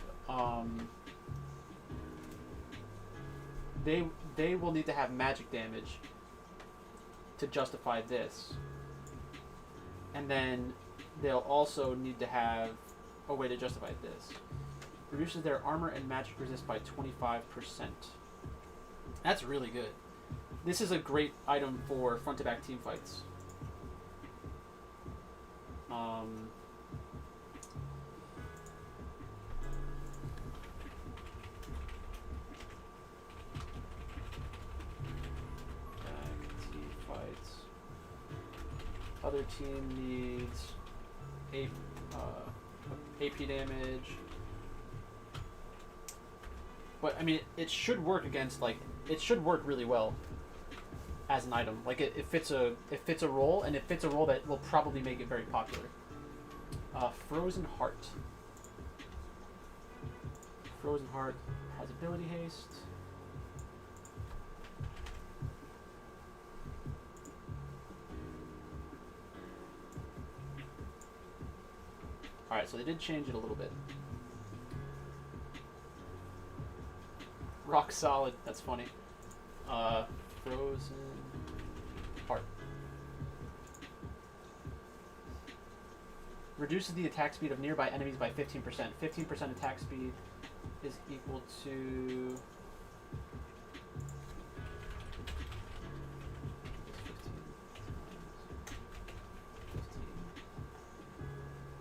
they will need to have magic damage to justify this. And then they'll also need to have a way to justify this. Reduces their armor and magic resist by 25%. That's really good. This is a great item for front to back team fights. Other team needs AP damage. But, I mean, it should work against, like, it should work really well as an item. Like, it fits a role, and it fits a role that will probably make it very popular. Frozen Heart. Frozen Heart has ability haste. Alright, so they did change it a little bit. Rock Solid, that's funny. Frozen Heart. Reduces the attack speed of nearby enemies by 15%. 15% attack speed is equal to...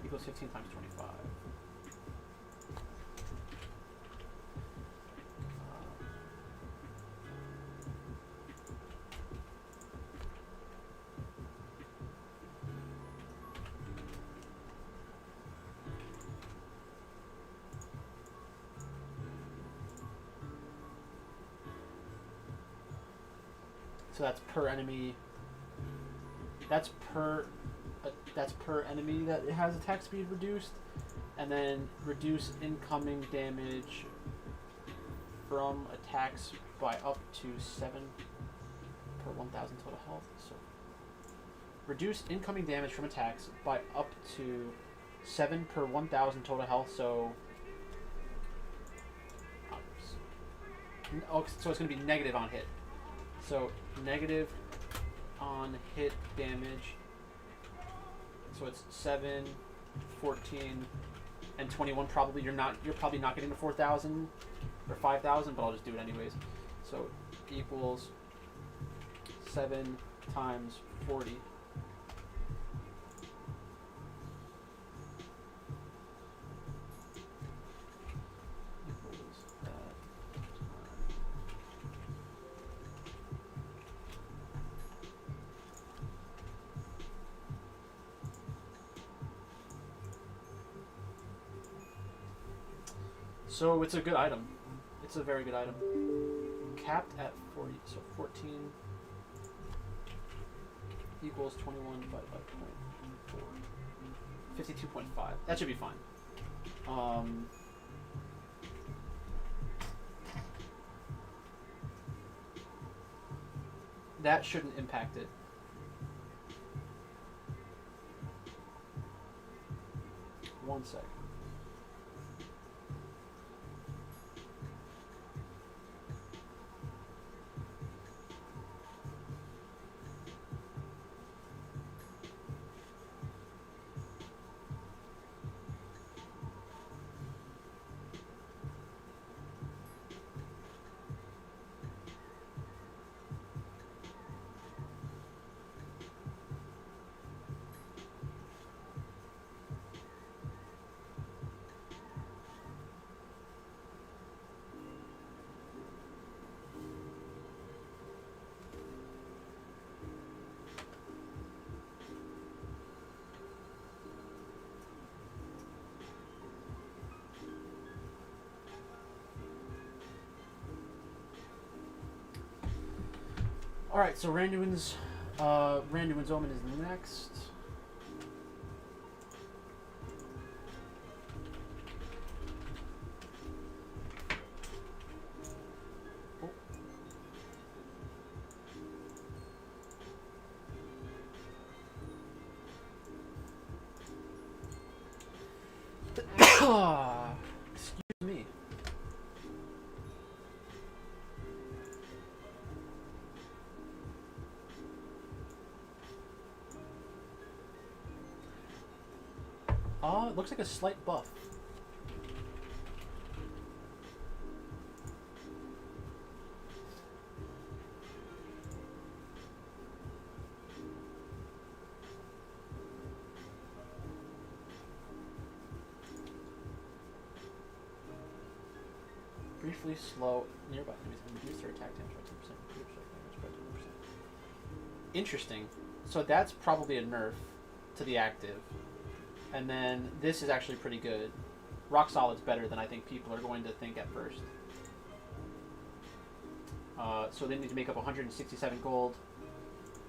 equals 15 times 25. So that's per enemy. That's per enemy that it has attack speed reduced, and then reduce incoming damage from attacks by up to 7 per 1,000 total health. So reduce incoming damage from attacks by up to 7 per 1,000 total health. So so it's going to be negative on hit. So negative on hit damage. So it's 7, 14, and 21. Probably you're probably not getting to 4,000 or 5,000, but I'll just do it anyways. So equals 7 times 40. So it's a good item. It's a very good item. Capped at 40, so 14 equals 21 divided by 0.4. 52.5. That should be fine. That shouldn't impact it. 1 second. Alright, so Randuin's Omen is next. Oh. Excuse me. It looks like a slight buff. Briefly slow nearby enemies and reduce their attack damage by 10%, by 10%. Interesting. So that's probably a nerf to the active. And then this is actually pretty good. Rock Solid's better than I think people are going to think at first. So they need to make up 167 gold,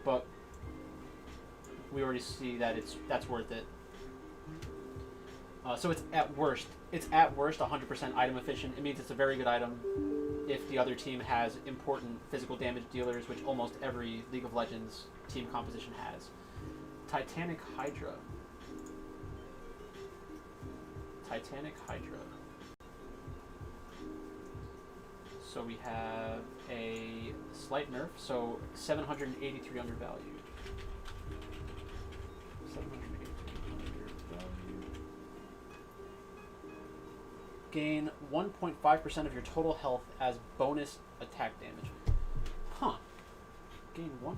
but we already see that that's worth it. So it's at worst 100% item efficient. It means it's a very good item if the other team has important physical damage dealers, which almost every League of Legends team composition has. Titanic Hydra. So we have a slight nerf, so 783 undervalued. 783 undervalued. Gain 1.5% of your total health as bonus attack damage. Huh. Gain 1.5%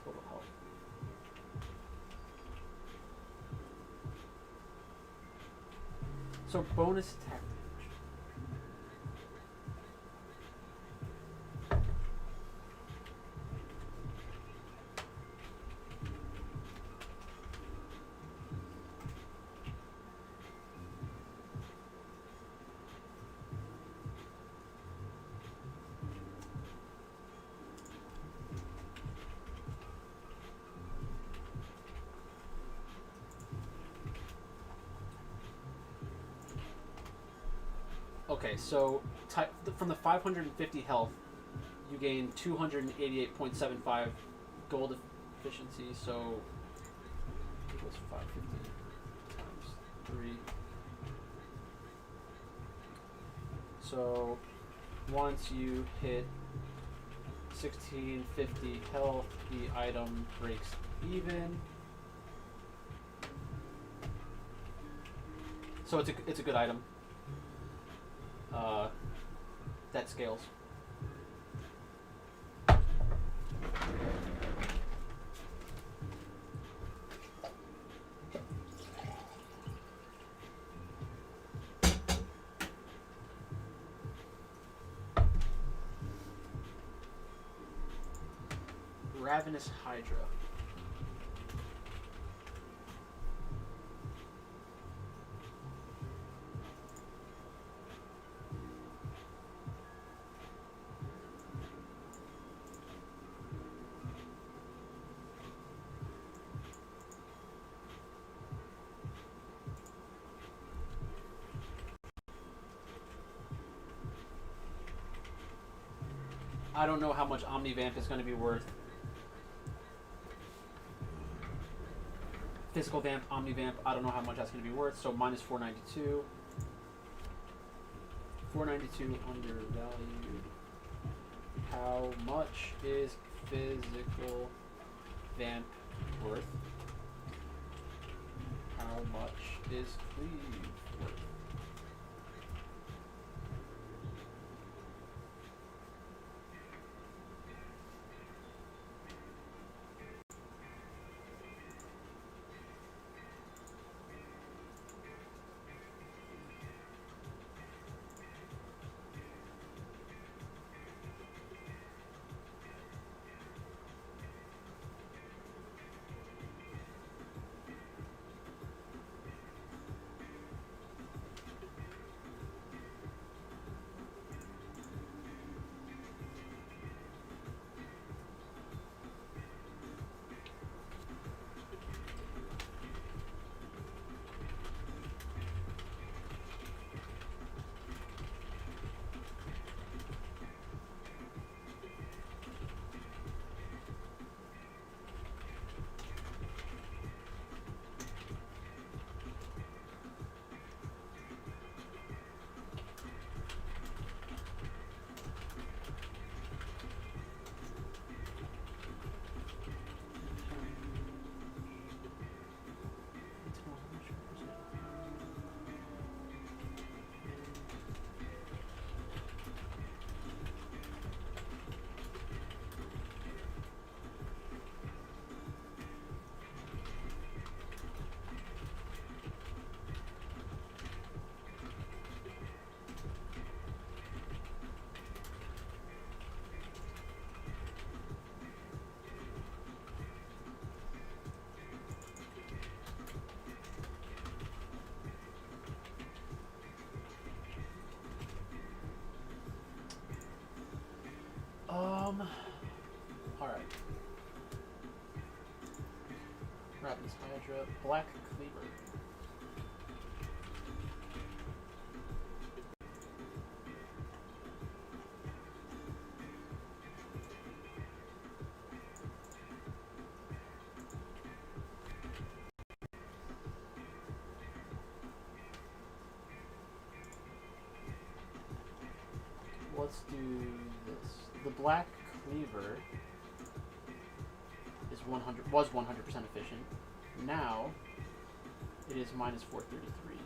total health. So bonus attack damage. Okay, so from the 550 health, you gain 288.75 gold efficiency, so it was 550 times 3. So once you hit 1650 health, the item breaks even. So it's a good item. That scales. Ravenous Hydra. I don't know how much Omnivamp is going to be worth. Physical Vamp, Omni Vamp, I don't know how much that's going to be worth, so minus 492. 492 undervalued. How much is Physical Vamp worth? How much is Cleave worth? Alright. Rapids Hydra, Black Cleaver. Let's do this. The Black Cleaver is 100% efficient. Now it is minus 433.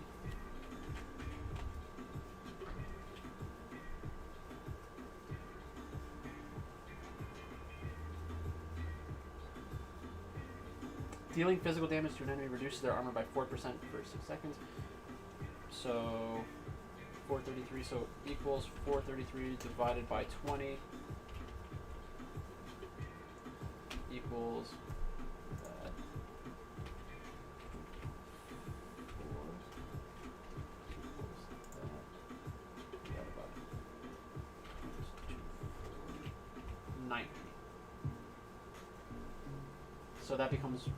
Dealing physical damage to an enemy reduces their armor by 4% for 6 seconds. So 433, so equals 433 divided by 20 equals that. 4 equals that divided by 90. So that becomes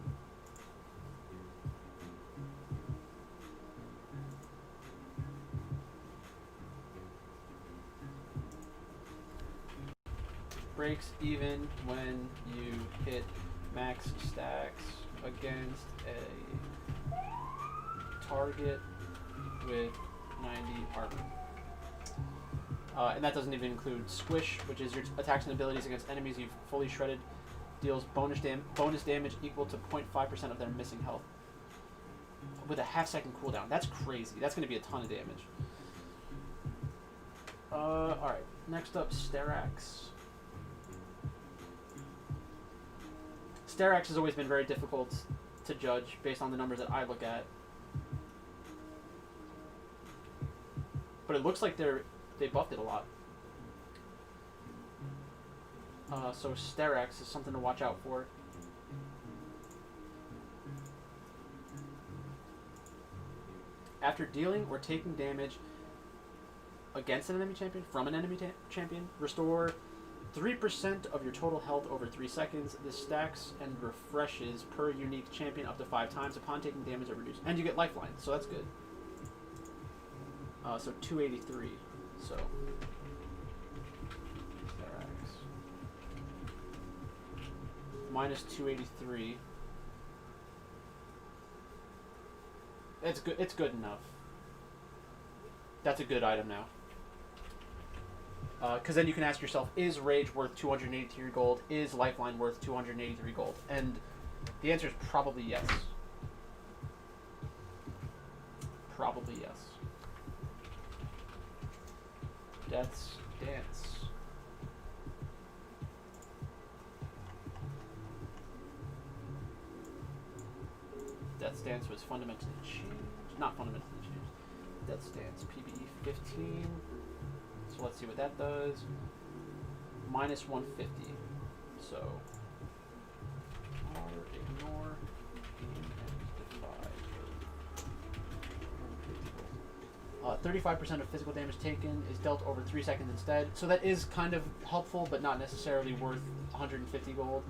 breaks even when you hit max stacks against a target with 90 armor. And that doesn't even include Squish, which is your attacks and abilities against enemies you've fully shredded. Deals bonus damage equal to 0.5% of their missing health. With a half-second cooldown. That's crazy. That's going to be a ton of damage. Alright. Next up, Sterak's. Sterak's has always been very difficult to judge based on the numbers that I look at. But it looks like they buffed it a lot. So Sterak's is something to watch out for. After dealing or taking damage against an enemy champion, from an enemy champion, restore 3% of your total health over 3 seconds. This stacks and refreshes per unique champion up to 5 times. Upon taking damage, it reduces. And you get lifeline, so that's good. So 283. So minus 283. It's good. It's good enough. That's a good item now. Because then you can ask yourself, is Rage worth 283 gold? Is Lifeline worth 283 gold? And the answer is probably yes. Probably yes. Death's Dance. Death's Dance was fundamentally changed. Not fundamentally changed. Death's Dance PBE 15. So let's see what that does. Minus 150. So R, ignore, and divide. 35% of physical damage taken is dealt over 3 seconds instead. So that is kind of helpful, but not necessarily worth 150 gold.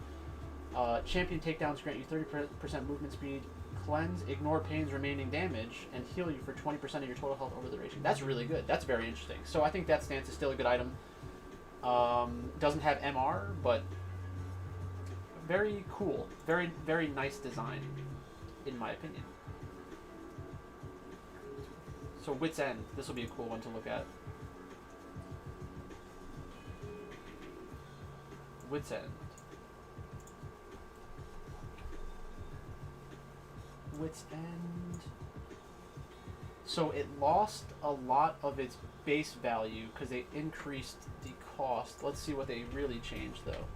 Champion takedowns grant you 30% movement speed. Cleanse, ignore pain's remaining damage, and heal you for 20% of your total health over the duration. That's really good. That's very interesting. So I think that stance is still a good item. Doesn't have MR, but very cool. Very, very nice design, in my opinion. So Wit's End. This will be a cool one to look at. Wit's End. Wit's End. So it lost a lot of its base value because they increased the cost. Let's see what they really changed though.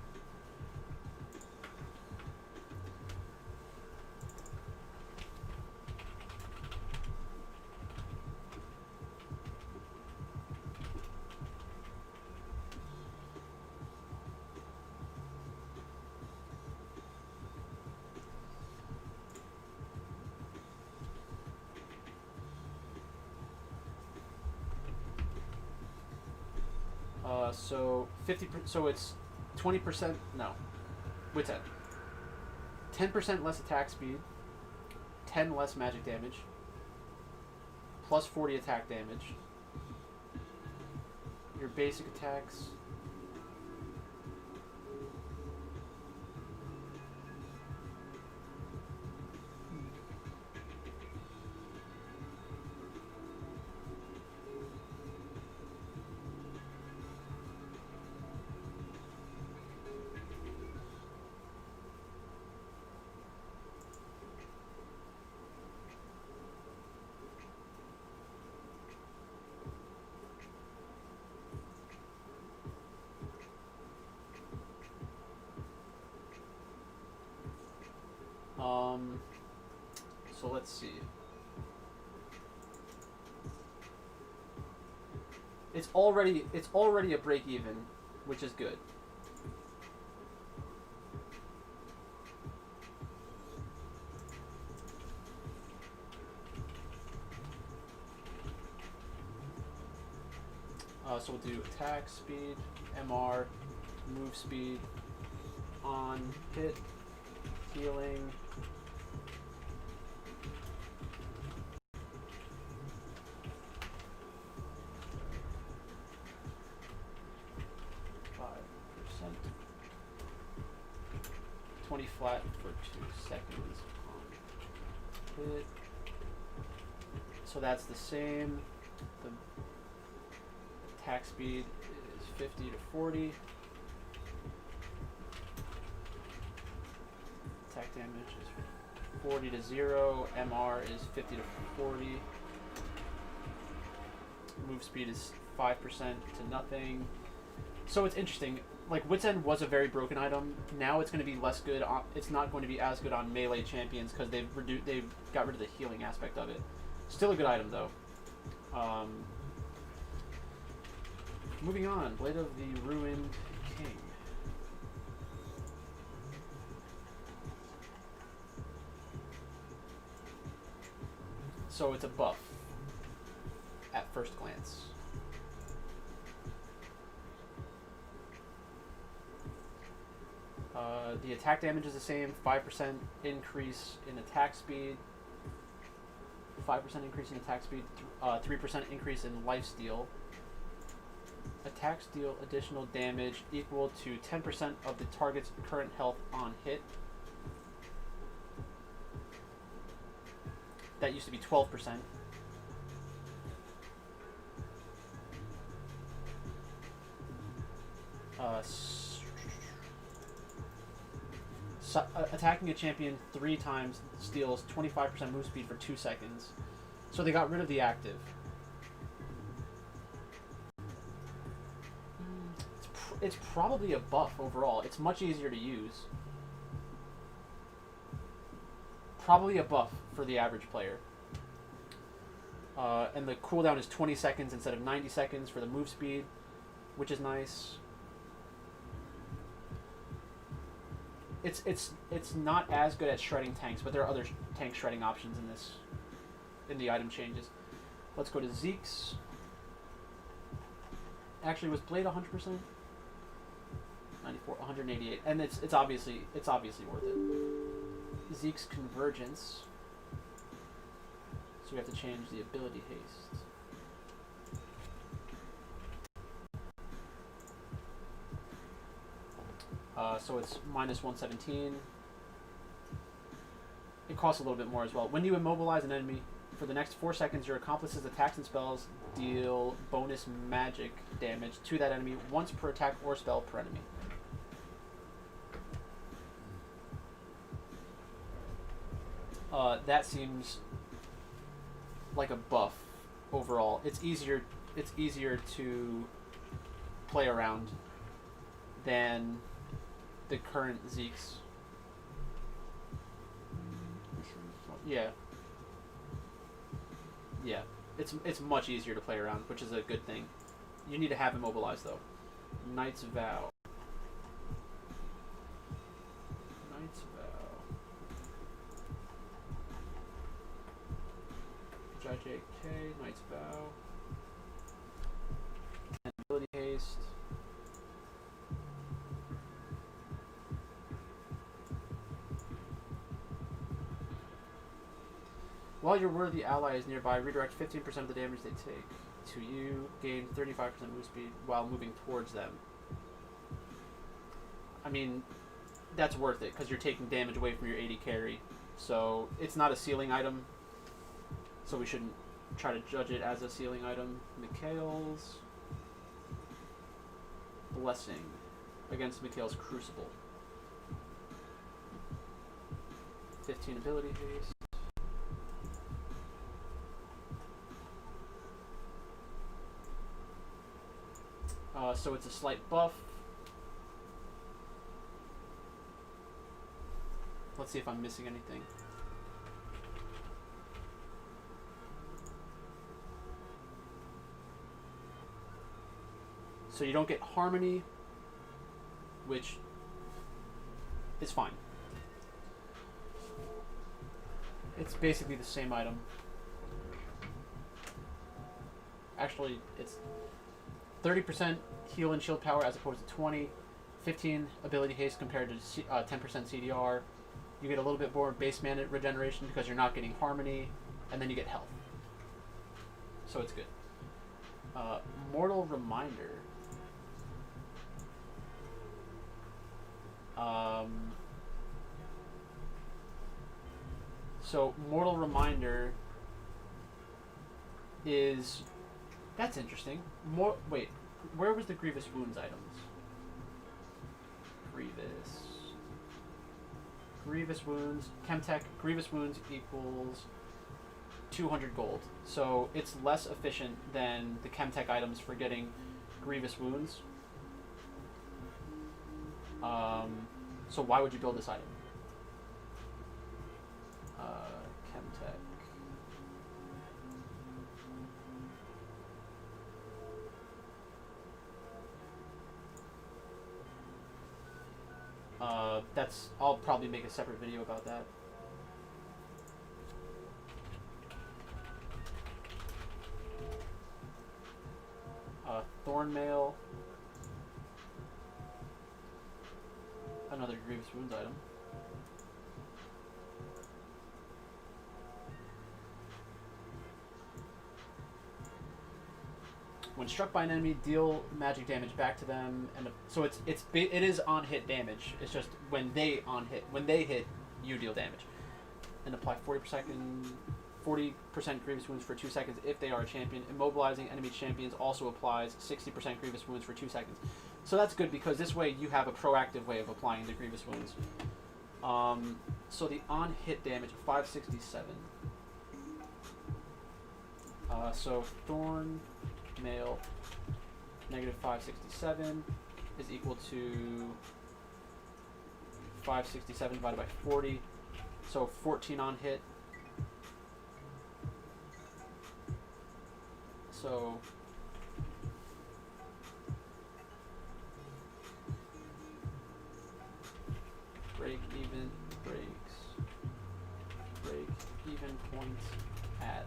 So 50. So it's 20%. No, Wit's End. 10% less attack speed. 10 less magic damage. Plus 40 attack damage. Your basic attacks. So let's see. It's already a break even, which is good. So we'll do attack speed, MR, move speed, on hit, healing. Flat for 2 seconds on hit. So that's the same. The attack speed is 50 to 40. Attack damage is 40 to 0. MR is 50 to 40. Move speed is 5% to nothing. So it's interesting. Like, Wit's End was a very broken item. Now it's going to be less good. It's not going to be as good on melee champions because they've got rid of the healing aspect of it. Still a good item though. Moving on, Blade of the Ruined King. So it's a buff at first glance. The attack damage is the same, 5% increase in attack speed, 5% increase in attack speed, 3% increase in lifesteal. Attacks deal additional damage equal to 10% of the target's current health on hit. That used to be 12%. Attacking a champion 3 times steals 25% move speed for 2 seconds. So they got rid of the active. It's probably a buff overall. It's much easier to use. Probably a buff for the average player. And the cooldown is 20 seconds instead of 90 seconds for the move speed, which is nice. It's not as good at shredding tanks, but there are other tank shredding options in the item changes. Let's go to Zeke's. Actually, was Blade 100%? 94, 188, and it's obviously worth it. Zeke's Convergence. So we have to change the ability haste. So it's minus 117. It costs a little bit more as well. When you immobilize an enemy, for the next 4 seconds, your accomplice's attacks and spells deal bonus magic damage to that enemy once per attack or spell per enemy. That seems like a buff overall. It's easier to play around than the current Zeke's. Yeah. It's much easier to play around, which is a good thing. You need to have immobilized though. Knight's Vow. JJK, Knight's Vow. And ability haste. While your worthy ally is nearby, redirect 15% of the damage they take to you. Gain 35% move speed while moving towards them. I mean, that's worth it because you're taking damage away from your 80 carry. So it's not a ceiling item. So we shouldn't try to judge it as a ceiling item. Mikael's Blessing against Mikael's Crucible. 15 ability haste. So it's a slight buff. Let's see if I'm missing anything. So you don't get Harmony, which is fine. It's basically the same item. Actually, it's 30% heal and shield power as opposed to 20, 15 ability haste compared to 10% CDR. You get a little bit more base mana regeneration because you're not getting Harmony, and then you get health. So it's good. Mortal Reminder. So Mortal Reminder is... That's interesting. Wait, where was the Grievous Wounds items? Grievous Wounds. Chemtech. Grievous Wounds equals 200 gold. So it's less efficient than the Chemtech items for getting Grievous Wounds. So why would you build this item? Chemtech. I'll probably make a separate video about that. Thornmail. Another Grievous Wounds item. When struck by an enemy, deal magic damage back to them, and so it is on hit damage. It's just when they hit, you deal damage, and apply 40 per second. 40% Grievous Wounds for 2 seconds if they are a champion. Immobilizing enemy champions also applies 60% Grievous Wounds for 2 seconds. So that's good because this way you have a proactive way of applying the Grievous Wounds. So the on-hit damage, 567. So Thorn Mail, negative 567 is equal to 567 divided by 40. So 14 on hit. So break even points at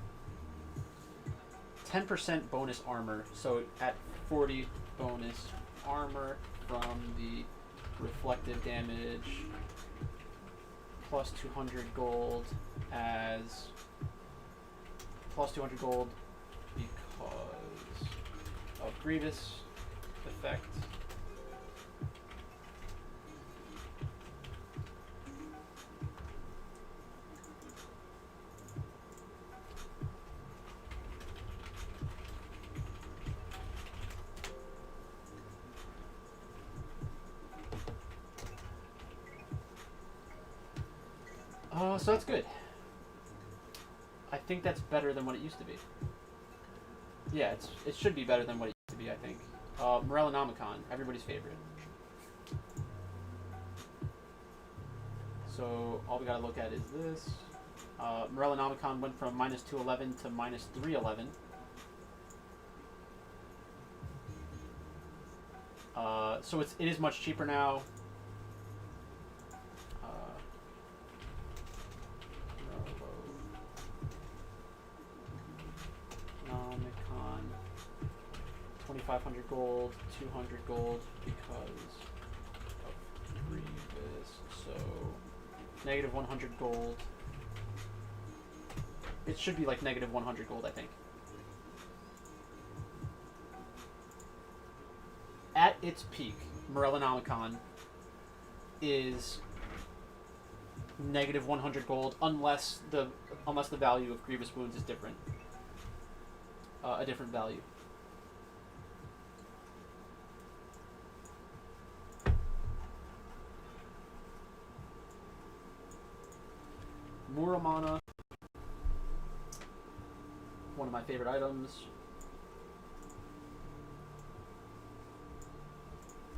10% bonus armor. So at 40 bonus armor from the reflective damage plus 200 gold as plus 200 gold because of Grievous effect. So that's good. I think that's better than what it used to be. Yeah, it should be better than what it used to be, I think. Morellonomicon, everybody's favorite. So all we gotta look at is this. Morellonomicon went from minus 211 to minus 311. So it is much cheaper now. Nomicon, 2,500 gold, 200 gold because of Grievous. So negative 100 gold. It should be like negative 100 gold, I think. At its peak, Morellonomicon is negative 100 gold unless the value of Grievous Wounds is different. A different value. Muramana, one of my favorite items.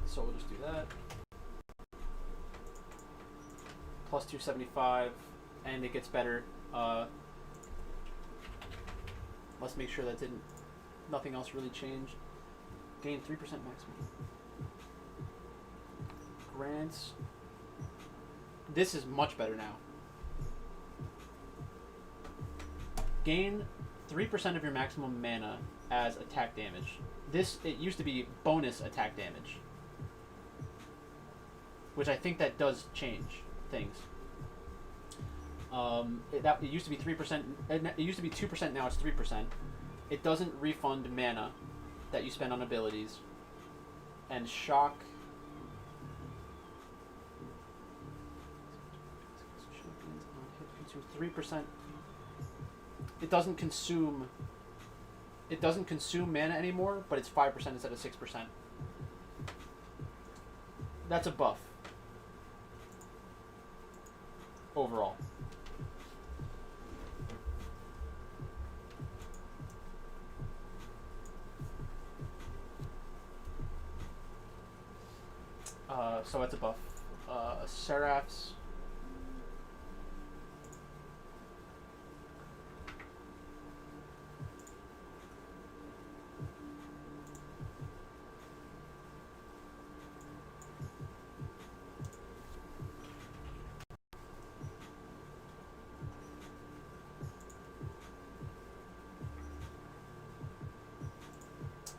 So we'll just do that. Plus 275, and it gets better. Let's make sure that nothing else really changed. Gain 3% maximum. Grants. This is much better now. Gain 3% of your maximum mana as attack damage. It used to be bonus attack damage, which I think that does change things. It used to be 3%. It used to be 2%. Now it's 3%. It doesn't refund mana that you spend on abilities. And shock. 3%. It doesn't consume. It doesn't consume mana anymore, but it's 5% instead of 6%. That's a buff. Overall. So it's a buff. Seraphs.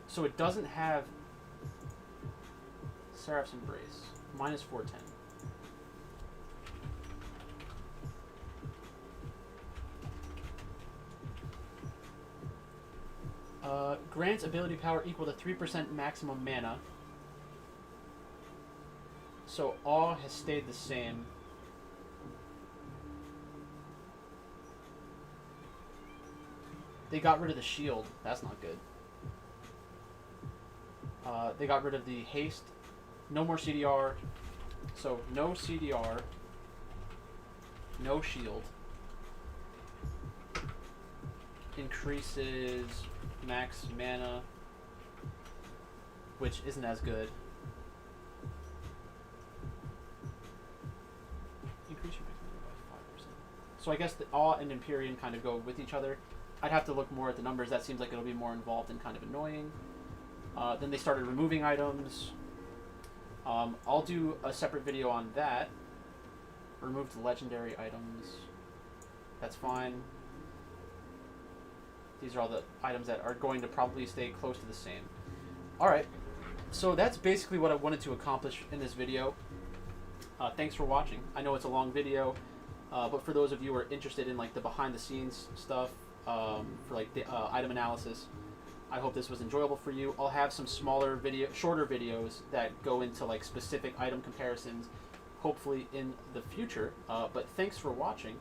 So it doesn't have Seraph's Embrace. Minus 410. Grants ability power equal to 3% maximum mana. So Awe has stayed the same. They got rid of the shield. That's not good. They got rid of the haste. No more CDR. So no CDR. No shield. Increases max mana, which isn't as good. Increase your max mana by 5%. So I guess the Awe and Empyrean kind of go with each other. I'd have to look more at the numbers. That seems like it'll be more involved and kind of annoying. Then they started removing items. I'll do a separate video on that. Removed legendary items. That's fine. These are all the items that are going to probably stay close to the same. Alright, so that's basically what I wanted to accomplish in this video. Thanks for watching. I know it's a long video, but for those of you who are interested in like the behind the scenes stuff, for like the item analysis, I hope this was enjoyable for you. I'll have some shorter videos that go into like specific item comparisons, hopefully in the future. But thanks for watching.